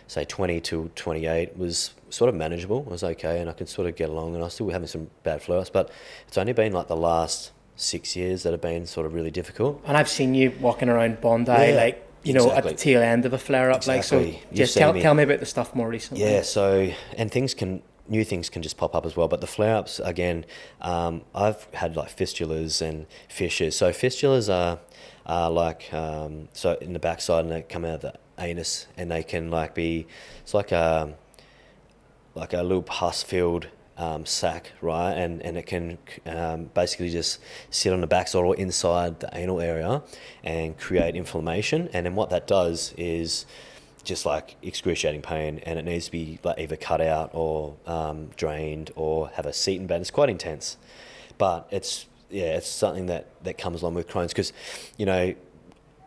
Speaker 3: say 20 to 28 was sort of manageable. It was okay, and I could sort of get along, and I was still having some bad flare-ups, but it's only been like the last 6 years that have been sort of really difficult.
Speaker 4: And I've seen you walking around Bondi, like, you know, at the tail end of a flare-up.
Speaker 3: Exactly.
Speaker 4: Like, so just tell me about the stuff more recently.
Speaker 3: Yeah, so, and new things can just pop up as well. But the flare-ups, again, I've had like fistulas and fissures. So fistulas are like, so in the backside, and they come out of the anus, and they can like be, it's like a little pus-filled sac, right? And it can basically just sit on the backside or inside the anal area and create inflammation. And then what that does is just like excruciating pain, and it needs to be like either cut out or drained or have a seton bed. It's quite intense, but it's something that comes along with Crohn's, because, you know,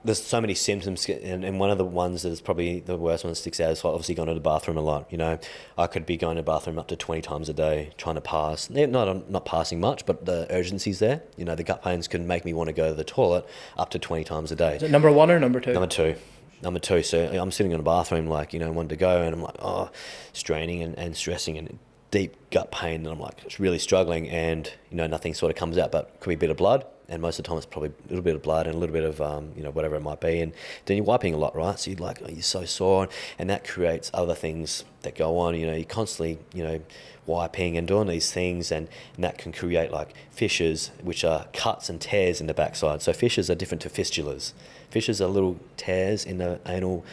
Speaker 3: there's so many symptoms, and one of the ones that is probably the worst one that sticks out is obviously going to the bathroom a lot. You know, I could be going to the bathroom up to 20 times a day trying to pass. Not passing much, but the urgency's there. You know, the gut pains can make me want to go to the toilet up to 20 times a day.
Speaker 4: Is it number one or number two?
Speaker 3: Number two. So I'm sitting in the bathroom, like, you know, wanting to go, and I'm like, straining and stressing and deep gut pain, and I'm like, it's really struggling, and, you know, nothing sort of comes out, but it could be a bit of blood. And most of the time it's probably a little bit of blood and a little bit of, you know, whatever it might be. And then you're wiping a lot, right? So you're like, you're so sore. And that creates other things that go on. You know, you're constantly, you know, wiping and doing these things. And that can create like fissures, which are cuts and tears in the backside. So fissures are different to fistulas. Fissures are little tears in the anal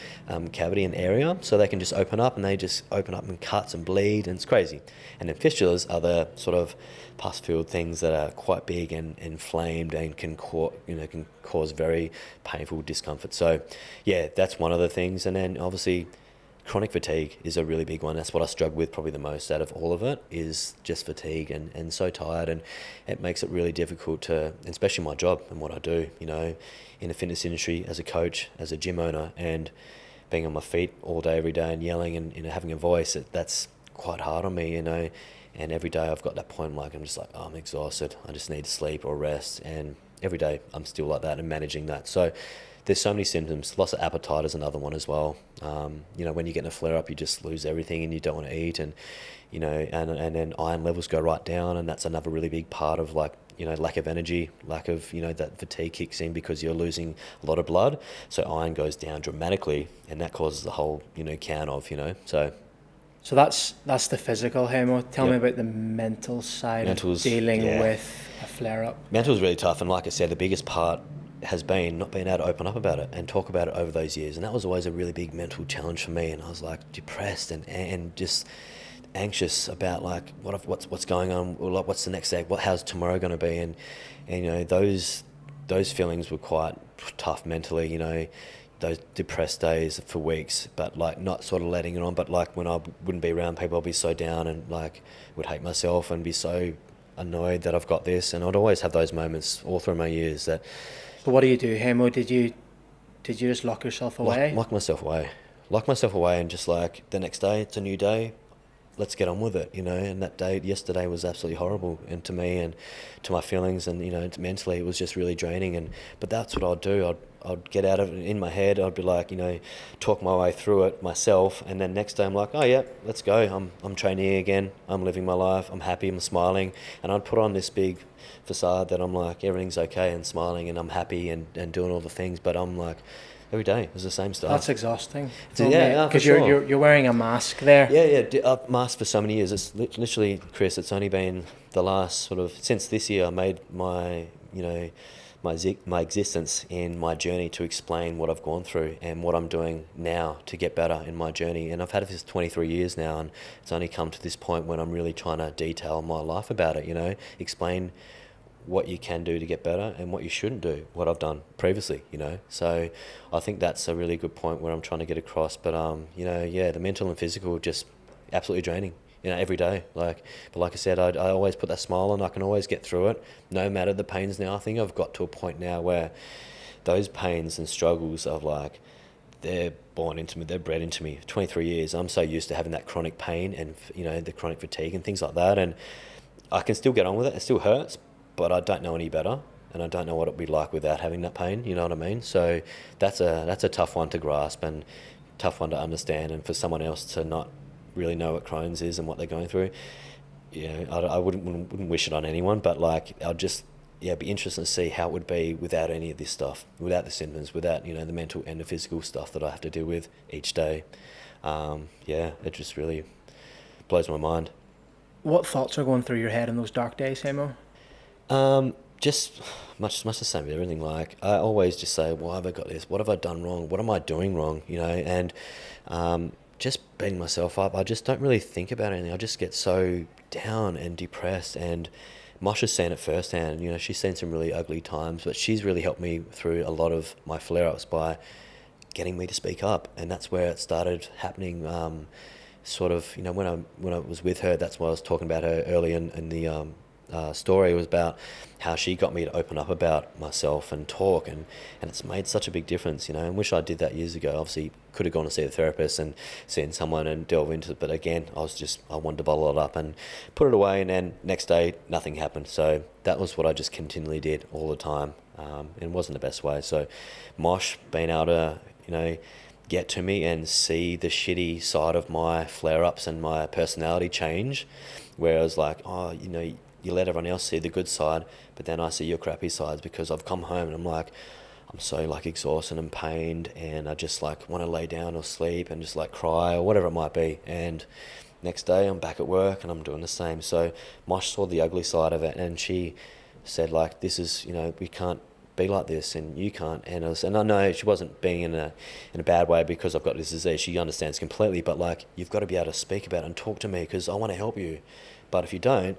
Speaker 3: cavity and area. So they can just open up, and they just open up and cuts and bleed. And it's crazy. And then fistulas are the sort of pus-filled things that are quite big and inflamed and can cause very painful discomfort. So, yeah, that's one of the things. And then obviously chronic fatigue is a really big one. That's what I struggle with probably the most out of all of it, is just fatigue and so tired, and it makes it really difficult to, especially my job and what I do, you know, in the fitness industry as a coach, as a gym owner, and being on my feet all day, every day, and yelling and, you know, having a voice, that's quite hard on me, you know. And every day I've got that point, like, I'm just like, I'm exhausted. I just need to sleep or rest. And every day I'm still like that and managing that. So there's so many symptoms. Loss of appetite is another one as well. You know, when you get in a flare up, you just lose everything and you don't want to eat. And, you know, and then iron levels go right down. And that's another really big part of, like, you know, lack of energy, lack of, you know, that fatigue kicks in because you're losing a lot of blood. So iron goes down dramatically, and that causes the whole, you know, can of, you know,
Speaker 4: So that's the physical, Hamo. Tell me about the mental side of dealing with a flare-up.
Speaker 3: Mental is really tough, and like I said, the biggest part has been not being able to open up about it and talk about it over those years, and that was always a really big mental challenge for me. And I was like depressed and just anxious about like what's going on, or like what's the next day, how's tomorrow going to be, and you know, those feelings were quite tough mentally, you know. Those depressed days for weeks, but like not sort of letting it on. But like when I wouldn't be around people, I'd be so down and like would hate myself and be so annoyed that I've got this. And I'd always have those moments all through my years. That.
Speaker 4: But what do you do, Hamo? Did you just lock yourself away?
Speaker 3: Lock myself away, and just like the next day, it's a new day. Let's get on with it, you know. And that day, yesterday, was absolutely horrible, and to me and to my feelings, and, you know, mentally, it was just really draining. But that's what I'd do. I'd get out of it in my head. I'd be like, you know, talk my way through it myself, and then next day I'm like, oh yeah, let's go. I'm training again. I'm living my life. I'm happy. I'm smiling, and I'd put on this big facade that I'm like, everything's okay and smiling, and I'm happy and doing all the things. But I'm like, every day is the same stuff.
Speaker 4: That's exhausting.
Speaker 3: Because
Speaker 4: you're wearing a mask there.
Speaker 3: Yeah. I've masked for so many years. It's literally, Chris, it's only been the last sort of, since this year I made my, you know, my existence in my journey to explain what I've gone through and what I'm doing now to get better in my journey. And I've had this 23 years now, and it's only come to this point when I'm really trying to detail my life about it, you know, explain what you can do to get better and what you shouldn't do, what I've done previously, you know. So I think that's a really good point where I'm trying to get across. But, you know, yeah, the mental and physical just absolutely draining, you know, every day. But like I said, I always put that smile on. I can always get through it, no matter the pains now. I think I've got to a point now where those pains and struggles of like, they're born into me, they're bred into me. 23 years, I'm so used to having that chronic pain and, you know, the chronic fatigue and things like that. And I can still get on with it. It still hurts, but I don't know any better. And I don't know what it'd be like without having that pain, you know what I mean? So that's a tough one to grasp and tough one to understand. And for someone else to not really know what Crohn's is and what they're going through, you know, I wouldn't wish it on anyone, but like, I'll just, yeah, be interested to see how it would be without any of this stuff, without the symptoms, without, you know, the mental and the physical stuff that I have to deal with each day. Yeah, it just really blows my mind.
Speaker 4: What thoughts are going through your head in those dark days, Hamo?
Speaker 3: Just much the same with everything. Like, I always just say, why have I got this? What have I done wrong? What am I doing wrong? You know, and just beating myself up. I just don't really think about anything. I just get so down and depressed. And Mosh has seen it firsthand. You know, she's seen some really ugly times, but she's really helped me through a lot of my flare-ups by getting me to speak up. And that's where it started happening. Sort of, you know, when I was with her, that's what I was talking about her early in the story, was about how she got me to open up about myself and talk, and it's made such a big difference, you know. I wish I did that years ago. Obviously could have gone to see a therapist and seen someone and delve into it, but again, I wanted to bottle it up and put it away, and then next day nothing happened. So that was what I just continually did all the time, and it wasn't the best way. So Mosh being able to, you know, get to me and see the shitty side of my flare-ups and my personality change, where I was like, oh, you know, you let everyone else see the good side, but then I see your crappy sides, because I've come home and I'm like, I'm so like exhausted and pained, and I just like want to lay down or sleep and just like cry or whatever it might be. And next day I'm back at work and I'm doing the same. So Mosh saw the ugly side of it, and she said like, this is, you know, we can't be like this, and you can't. And I know she wasn't being in a bad way, because I've got this disease. She understands completely, but like, you've got to be able to speak about it and talk to me, because I want to help you. But if you don't,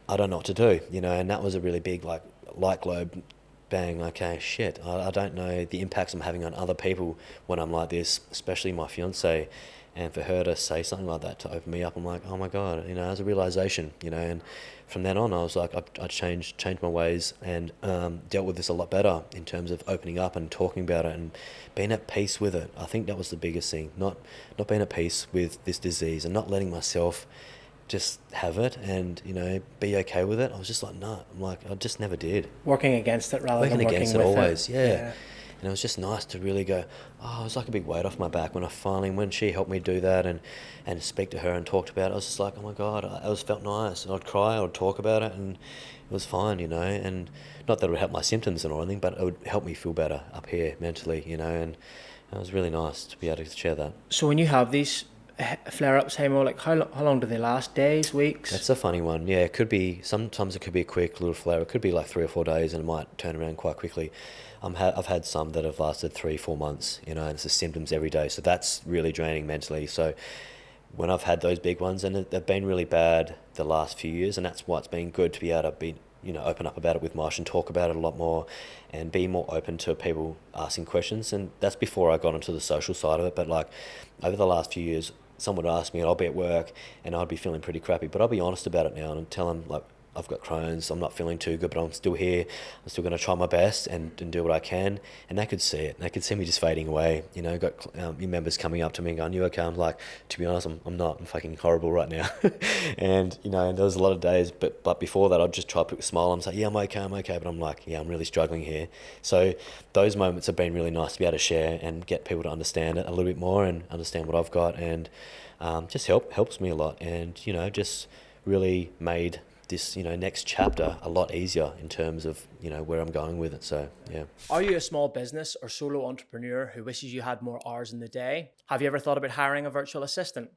Speaker 3: I don't know what to do, you know. And that was a really big like light globe bang. Okay, shit, I don't know the impacts I'm having on other people when I'm like this, especially my fiance. And for her to say something like that, to open me up, I'm like, oh my God, you know, it was a realization, you know. And from then on, I was like, I changed my ways and dealt with this a lot better in terms of opening up and talking about it and being at peace with it. I think that was the biggest thing, not being at peace with this disease and not letting myself just have it and, you know, be okay with it. I was just like, no, I'm like, I just never did.
Speaker 4: Working against it rather than working
Speaker 3: against it
Speaker 4: with
Speaker 3: always,
Speaker 4: it.
Speaker 3: yeah. And it was just nice to really go, oh, it was like a big weight off my back when she helped me do that and speak to her and talked about it. I was just like, oh my God, it felt nice. And I'd cry, I'd talk about it, and it was fine, you know. And not that it would help my symptoms or anything, but it would help me feel better up here mentally, you know. And it was really nice to be able to share that.
Speaker 4: So when you have these flare-ups, Hamo, like how long do they last? Days, weeks?
Speaker 3: That's a funny one. Yeah, it could be, sometimes it could be a quick little flare. It could be like 3 or 4 days, and it might turn around quite quickly. I've had some that have lasted 3-4 months, you know, and it's the symptoms every day. So that's really draining mentally. So when I've had those big ones, and they've been really bad the last few years, and that's why it's been good to be able to be, you know, open up about it with Mosh and talk about it a lot more and be more open to people asking questions. And that's before I got into the social side of it. But like over the last few years, someone would ask me, and I'll be at work and I'd be feeling pretty crappy, but I'll be honest about it now and tell them, like, I've got Crohn's, I'm not feeling too good, but I'm still here. I'm still going to try my best and do what I can. And they could see it. They could see me just fading away. You know, got members coming up to me and going, you okay? I'm like, to be honest, I'm not. I'm fucking horrible right now. And, you know, there was a lot of days, but before that, I'd just try to put a smile. I'm like, yeah, I'm okay. But I'm like, yeah, I'm really struggling here. So those moments have been really nice to be able to share and get people to understand it a little bit more and understand what I've got. And just helps me a lot. And, you know, just really made this, you know, next chapter a lot easier in terms of, you know, where I'm going with it. So yeah.
Speaker 2: Are you a small business or solo entrepreneur who wishes you had more hours in the day? Have you ever thought about hiring a virtual assistant?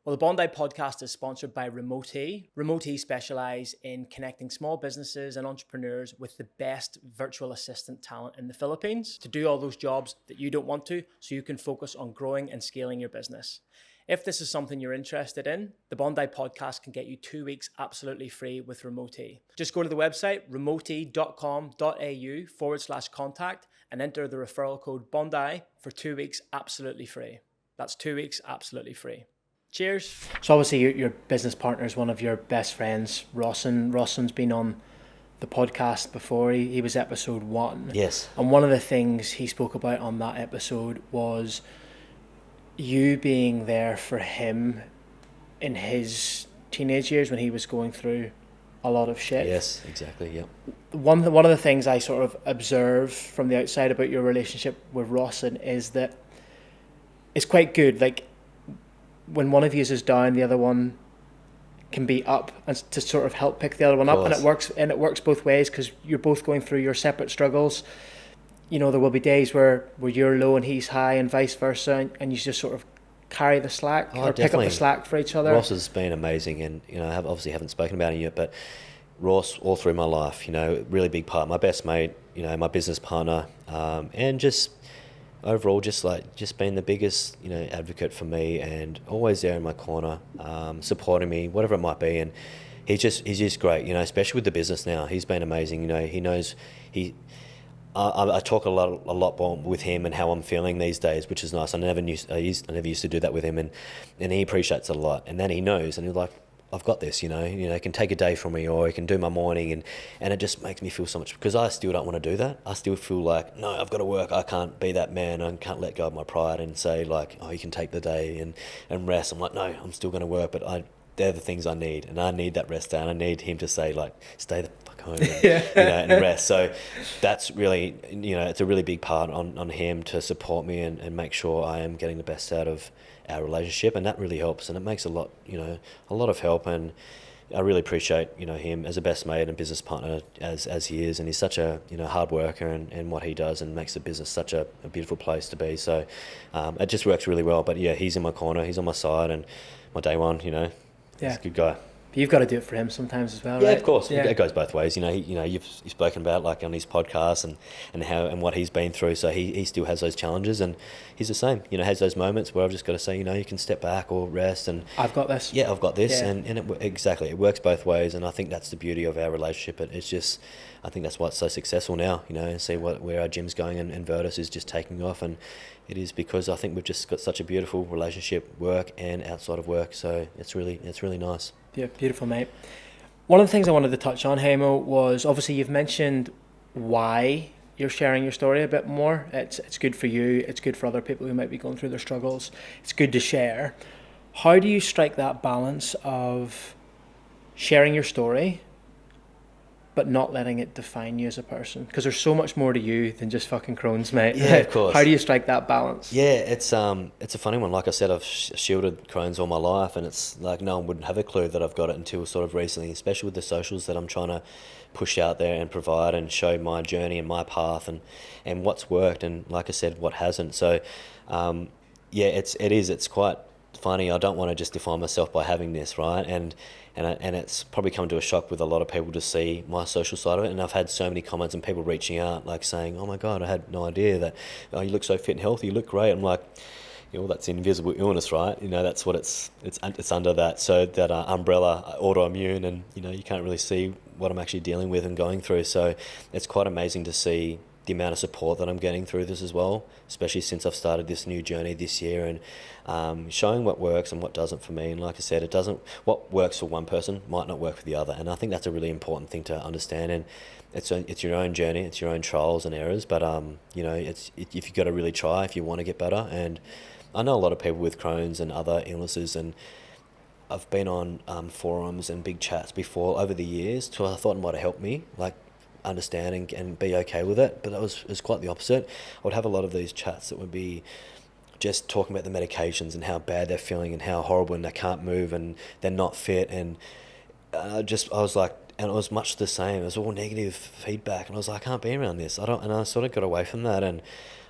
Speaker 2: Well, the Bondi podcast is sponsored by Remote-E. Remote-E specialise in connecting small businesses and entrepreneurs with the best virtual assistant talent in the Philippines to do all those jobs that you don't want to, so you can focus on growing and scaling your business. If this is something you're interested in, the Bondi podcast can get you 2 weeks absolutely free with Remote. Just go to the website, remote.com.au/contact and enter the referral code Bondi for 2 weeks absolutely free. That's 2 weeks absolutely free. Cheers.
Speaker 4: So obviously your business partner is one of your best friends, Rawson. Rawson's been on the podcast before. He was episode 1.
Speaker 3: Yes.
Speaker 4: And one of the things he spoke about on that episode was you being there for him in his teenage years when he was going through a lot of shit.
Speaker 3: Yes, exactly, yep.
Speaker 4: One of the things I sort of observe from the outside about your relationship with Rawson is that it's quite good. Like, when one of you is down, the other one can be up, and to sort of help pick the other one up, and it works both ways because you're both going through your separate struggles. You know, there will be days where you're low and he's high and vice versa, and you just sort of carry the slack or pick up the slack for each other.
Speaker 3: Ross has been amazing, and I haven't spoken about him yet, but Ross all through my life, really big part, my best mate, my business partner, and just overall just being the biggest advocate for me, and always there in my corner, supporting me, whatever it might be. And he's just great, especially with the business now. He's been amazing. He knows I talk a lot more with him and how I'm feeling these days, which is nice. I never used to do that with him, and he appreciates it a lot. And then he knows, and he's like, I've got this, he can take a day from me, or he can do my morning, and it just makes me feel so much, because I still don't want to do that. I still feel like, no, I've got to work. I can't be that man. I can't let go of my pride and say like, oh, you can take the day and rest. I'm like, no, I'm still going to work, but they're the things I need, and I need that rest day, and I need him to say like, stay the fuck home and rest. So that's really, it's a really big part on him to support me and make sure I am getting the best out of our relationship, and that really helps, and it makes a lot of help. And I really appreciate him as a best mate and business partner as he is, and he's such a hard worker and what he does, and makes the business such a beautiful place to be. So it just works really well. But yeah, he's in my corner, he's on my side, and my day one, he's a good guy.
Speaker 4: But you've got to do it for him sometimes as well,
Speaker 3: yeah,
Speaker 4: right?
Speaker 3: Of course.
Speaker 4: Yeah.
Speaker 3: It goes both ways. You've spoken about like on his podcast and how and what he's been through. So he still has those challenges, and he's the same. Has those moments where I've just got to say, you can step back or rest, and
Speaker 4: I've got this.
Speaker 3: Yeah, I've got this,
Speaker 4: Yeah.
Speaker 3: and exactly, it works both ways, and I think that's the beauty of our relationship. It's just, I think that's why it's so successful now. See where our gym's going, and Virtus is just taking off, and it is because I think we've just got such a beautiful relationship, work and outside of work. So it's really nice.
Speaker 4: Yeah, beautiful, mate. One of the things I wanted to touch on, Hamo, was obviously you've mentioned why you're sharing your story a bit more. It's good for you. It's good for other people who might be going through their struggles. It's good to share. How do you strike that balance of sharing your story but not letting it define you as a person? Because there's so much more to you than just fucking Crohn's, mate.
Speaker 3: Yeah, of course.
Speaker 4: How do you strike that balance?
Speaker 3: Yeah, it's a funny one. Like I said, I've shielded Crohn's all my life, and it's like no one wouldn't have a clue that I've got it until sort of recently, especially with the socials that I'm trying to push out there and provide and show my journey and my path and what's worked, and like I said, what hasn't. So it's quite funny. I don't want to just define myself by having this, right? And it's probably come to a shock with a lot of people to see my social side of it. And I've had so many comments and people reaching out like saying, oh my God, I had no idea that, oh, you look so fit and healthy, you look great. I'm like, that's invisible illness, right? That's what it's under that. So that umbrella, autoimmune, and you can't really see what I'm actually dealing with and going through. So it's quite amazing to see the amount of support that I'm getting through this as well, especially since I've started this new journey this year, and showing what works and what doesn't for me. And like I said, what works for one person might not work for the other, and I think that's a really important thing to understand. And it's your own journey, it's your own trials and errors, but if you've got to really try if you want to get better. And I know a lot of people with Crohn's and other illnesses, and I've been on forums and big chats before over the years, so I thought it might have helped me, like understand and be okay with it, but it was quite the opposite. I would have a lot of these chats that would be just talking about the medications and how bad they're feeling and how horrible, and they can't move and they're not fit, and I was like, and it was much the same. It was all negative feedback, and I was like, I can't be around this. And I sort of got away from that, and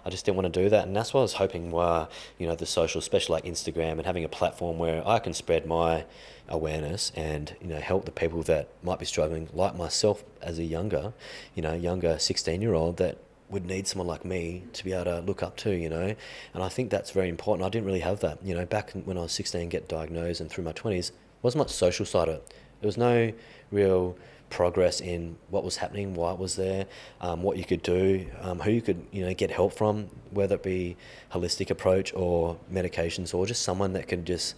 Speaker 3: I just didn't want to do that. And that's what I was hoping were, the social, especially like Instagram, and having a platform where I can spread my awareness and, help the people that might be struggling, like myself as a younger 16-year-old that would need someone like me to be able to look up to, and I think that's very important. I didn't really have that, back when I was 16, get diagnosed, and through my 20s, wasn't much social side of it. There was no real progress in what was happening, why it was there, what you could do, who you could get help from, whether it be holistic approach or medications, or just someone that could just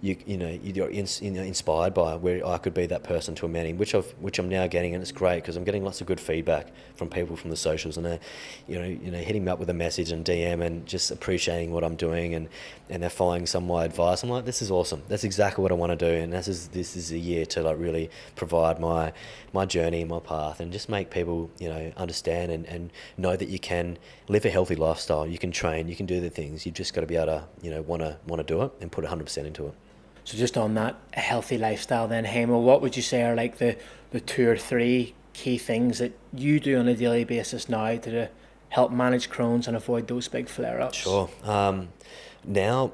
Speaker 3: you're inspired by, where I could be that person to a many, which I'm now getting, and it's great because I'm getting lots of good feedback from people from the socials, and they're hitting me up with a message and DM and just appreciating what I'm doing, and they're following some of my advice. I'm like, this is awesome. That's exactly what I want to do, and this is a year to like really provide my journey, my path, and just make people understand and know that you can live a healthy lifestyle. You can train, you can do the things. You've just got to be able to want to do it and put 100% into it.
Speaker 4: So just on that healthy lifestyle then, Hamo, what would you say are like the 2 or 3 key things that you do on a daily basis now to help manage Crohn's and avoid those big flare-ups?
Speaker 3: Sure. Now,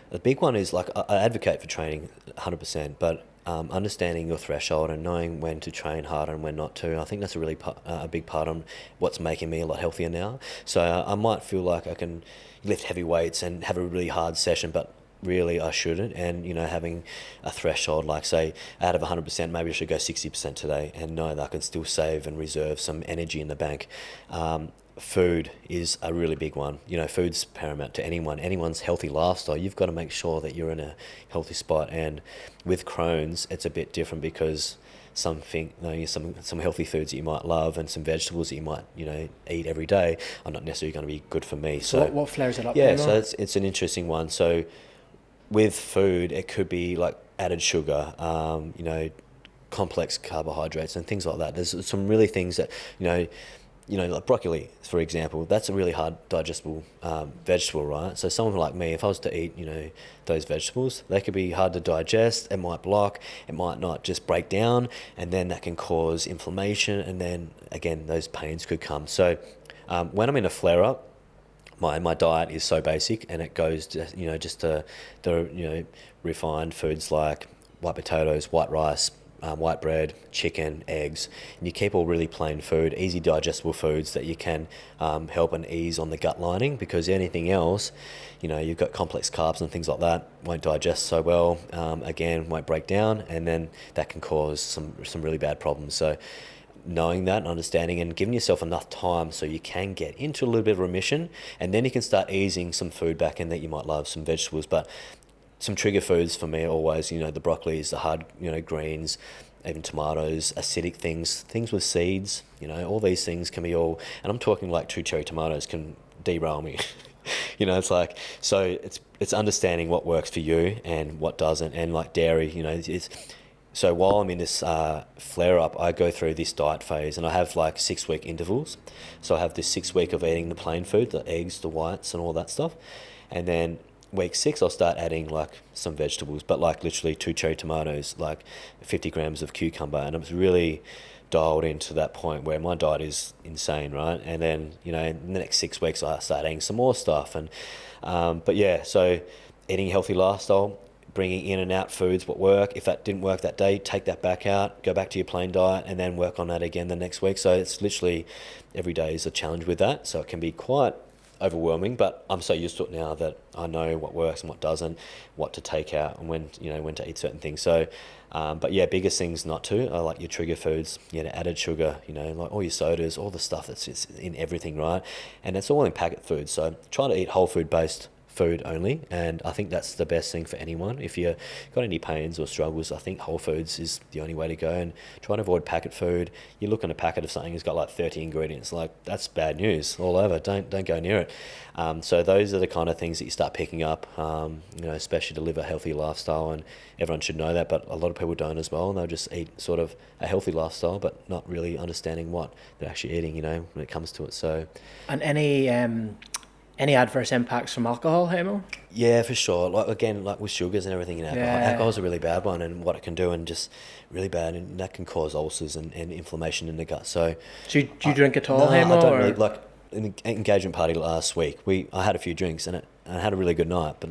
Speaker 3: the big one is like I advocate for training 100%, but understanding your threshold and knowing when to train harder and when not to. I think that's a really a big part on what's making me a lot healthier now. So I might feel like I can lift heavy weights and have a really hard session, but really I shouldn't. And having a threshold, like say out of 100%, maybe I should go 60% today, and know that I can still save and reserve some energy in the bank. Food is a really big one. Food's paramount to anyone's healthy lifestyle. You've got to make sure that you're in a healthy spot. And with Crohn's, it's a bit different because some healthy foods that you might love and some vegetables that you might eat every day are not necessarily going to be good for me.
Speaker 4: So what flares it up?
Speaker 3: Yeah, so it's an interesting one. So with food, it could be like added sugar, complex carbohydrates and things like that. There's some really things that like broccoli, for example, that's a really hard digestible vegetable, right? So someone like me, if I was to eat, those vegetables, they could be hard to digest. It might block, it might not just break down, and then that can cause inflammation, and then again, those pains could come. So when I'm in a flare-up, my diet is so basic, and it goes to, just the refined foods like white potatoes, white rice, white bread, chicken, eggs, and you keep all really plain food, easy digestible foods that you can help and ease on the gut lining, because anything else, you've got complex carbs and things like that, won't digest so well, again, won't break down, and then that can cause some really bad problems. So knowing that and understanding and giving yourself enough time so you can get into a little bit of remission, and then you can start easing some food back in that you might love, some vegetables. But some trigger foods for me are always, the broccolis, the hard, greens, even tomatoes, acidic things with seeds, all these things can be all, and I'm talking like 2 cherry tomatoes can derail me. It's like, so it's understanding what works for you and what doesn't. And like dairy, so while I'm in this flare-up, I go through this diet phase, and I have like 6-week intervals. So I have this 6 week of eating the plain food, the eggs, the whites, and all that stuff. And then week 6, I'll start adding like some vegetables, but like literally 2 cherry tomatoes, like 50 grams of cucumber. And I'm really dialed into that point where my diet is insane, right? And then, in the next 6 weeks, I start eating some more stuff. And, but yeah, so eating a healthy lifestyle, bringing in and out foods what work. If that didn't work that day, take that back out, go back to your plain diet, and then work on that again the next week. So it's literally every day is a challenge with that. So it can be quite overwhelming, but I'm so used to it now that I know what works and what doesn't, what to take out, and when to eat certain things. So but yeah, biggest things not to are like your trigger foods, added sugar, like all your sodas, all the stuff that's just in everything, right? And it's all in packet food. So try to eat whole food based food only, and I think that's the best thing for anyone. If you've got any pains or struggles, I think whole foods is the only way to go, and try to avoid packet food. You look at a packet of something that's got like 30 ingredients, like that's bad news all over. Don't go near it. So those are the kind of things that you start picking up, especially to live a healthy lifestyle, and everyone should know that, but a lot of people don't as well, and they'll just eat sort of a healthy lifestyle but not really understanding what they're actually eating, when it comes to it. So,
Speaker 4: and any adverse impacts from alcohol, Hamo?
Speaker 3: Yeah, for sure. Like again, like with sugars and everything in alcohol.
Speaker 4: Yeah.
Speaker 3: Alcohol's a really bad one, and what it can do, and just really bad, and that can cause ulcers and inflammation in the gut. So
Speaker 4: do you drink at all,
Speaker 3: no,
Speaker 4: Hamo?
Speaker 3: I don't really. Like an engagement party last week, I had a few drinks, and I had a really good night, but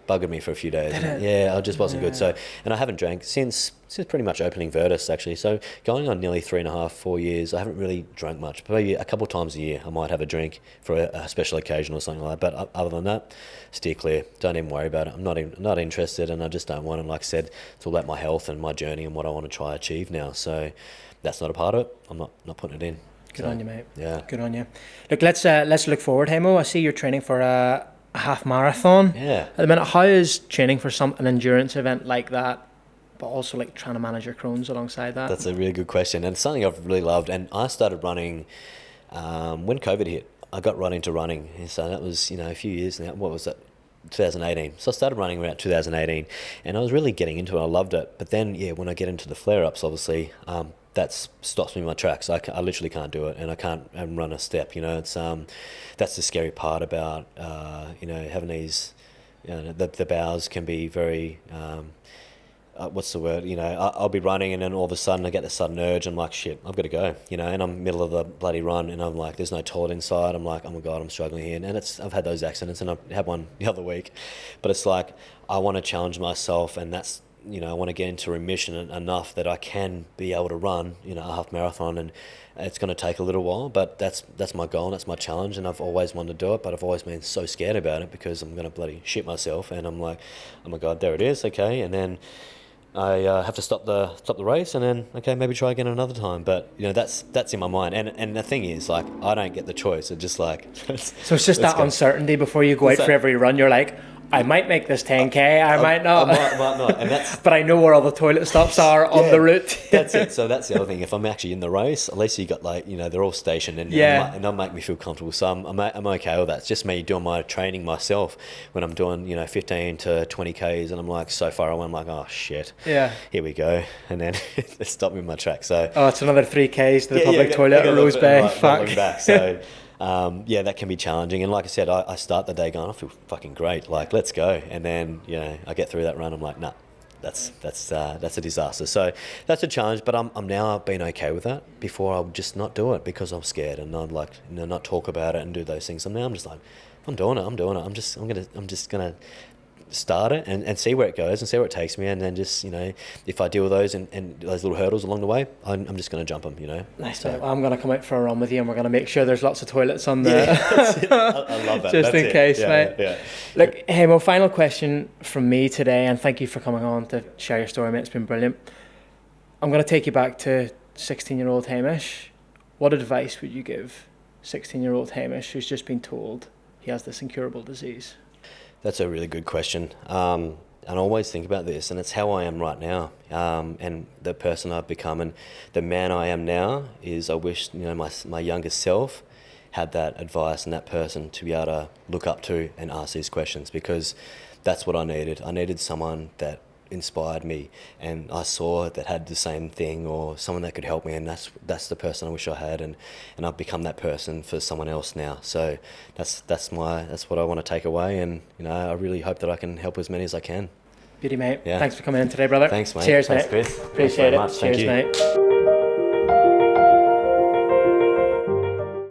Speaker 3: buggered me for a few days. Yeah, I just wasn't good. So, and I haven't drank since pretty much opening Virtus, actually. So going on nearly 3.5, 4 years, I haven't really drunk much. Maybe a couple of times a year I might have a drink for a special occasion or something like that. But other than that, steer clear. Don't even worry about it. I'm not interested, and I just don't want. And like I said, it's all about my health and my journey and what I want to try achieve now. So that's not a part of it. I'm not putting it in.
Speaker 4: Good on you, mate.
Speaker 3: Yeah.
Speaker 4: Good on you. Look, let's look forward, Hamo. I see you're training for a half marathon.
Speaker 3: Yeah.
Speaker 4: At the minute, how is training for an endurance event like that, but also like trying to manage your Crohn's alongside that?
Speaker 3: That's a really good question, and it's something I've really loved. And I started running when COVID hit. I got right into running, and so that was a few years now. What was that? 2018. So I started running around 2018, and I was really getting into it. I loved it. But then, when I get into the flare-ups, obviously, that stops me in my tracks. I literally can't do it, and I can't run a step. It's that's the scary part about having these. The bowels can be very. What's the word? I'll be running, and then all of a sudden I get this sudden urge. I'm like, shit, I've got to go. And I'm middle of the bloody run, and I'm like, there's no toilet inside. I'm like, oh my God, I'm struggling here. And I've had those accidents, and I had one the other week. But it's like, I want to challenge myself, and that's, I want to get into remission enough that I can be able to run, a half marathon, and it's going to take a little while, but that's my goal, and that's my challenge, and I've always wanted to do it, but I've always been so scared about it because I'm going to bloody shit myself, and I'm like, oh my God, there it is, okay, and then I have to stop the race, and then maybe try again another time. But that's in my mind, and the thing is, like, I don't get the choice. It's just like
Speaker 4: so it's just that uncertainty before you go out for every run. You're like, I might make this 10K, I might not.
Speaker 3: I might not, and that's.
Speaker 4: But I know where all the toilet stops are on the route.
Speaker 3: That's it. So that's the other thing. If I'm actually in the race, at least you got they're all stationed, and they'll make me feel comfortable. So I'm okay with that. It's just me doing my training myself when I'm doing 15 to 20 Ks, and I'm like so far away. I'm like, oh shit.
Speaker 4: Yeah.
Speaker 3: Here we go, and then they stop me in my track. So.
Speaker 4: Oh, it's another 3 Ks to the public toilet at Rose Bay. Fuck.
Speaker 3: Back, so. That can be challenging, and like I said, I start the day going, I feel fucking great, like let's go, and then I get through that run, I'm like, nah, that's a disaster. So that's a challenge, but I'm now being okay with that. Before I would just not do it because I'm scared, and I'd like not talk about it and do those things. And now I'm just like, I'm doing it. I'm just gonna start it and see where it goes and see where it takes me, and then just if I deal with those and those little hurdles along the way, I'm just going to jump them.
Speaker 4: Nice. So I'm going to come out for a run with you, and we're going to make sure there's lots of toilets on the
Speaker 3: I love that.
Speaker 4: just
Speaker 3: that's
Speaker 4: in case, mate.
Speaker 3: Yeah.
Speaker 4: Look, Hamo, final question from me today, and thank you for coming on to share your story, mate. It's been brilliant. I'm going to take you back to 16-year-old Hamish. What advice would you give 16-year-old Hamish who's just been told he has this incurable disease?
Speaker 3: That's a really good question. And I always think about this, and it's how I am right now. And the person I've become and the man I am now is, I wish my younger self had that advice and that person to be able to look up to and ask these questions, because that's what I needed. I needed someone that inspired me, and I saw that had the same thing, or someone that could help me, and that's the person I wish I had, and I've become that person for someone else now. So that's what I want to take away, and I really hope that I can help as many as I can.
Speaker 4: Beauty, mate.
Speaker 3: Yeah.
Speaker 4: Thanks for coming in today, brother.
Speaker 3: Thanks, mate.
Speaker 4: Cheers,
Speaker 3: Thanks,
Speaker 4: mate.
Speaker 3: Chris.
Speaker 4: Appreciate it.
Speaker 3: Much.
Speaker 4: Cheers, mate.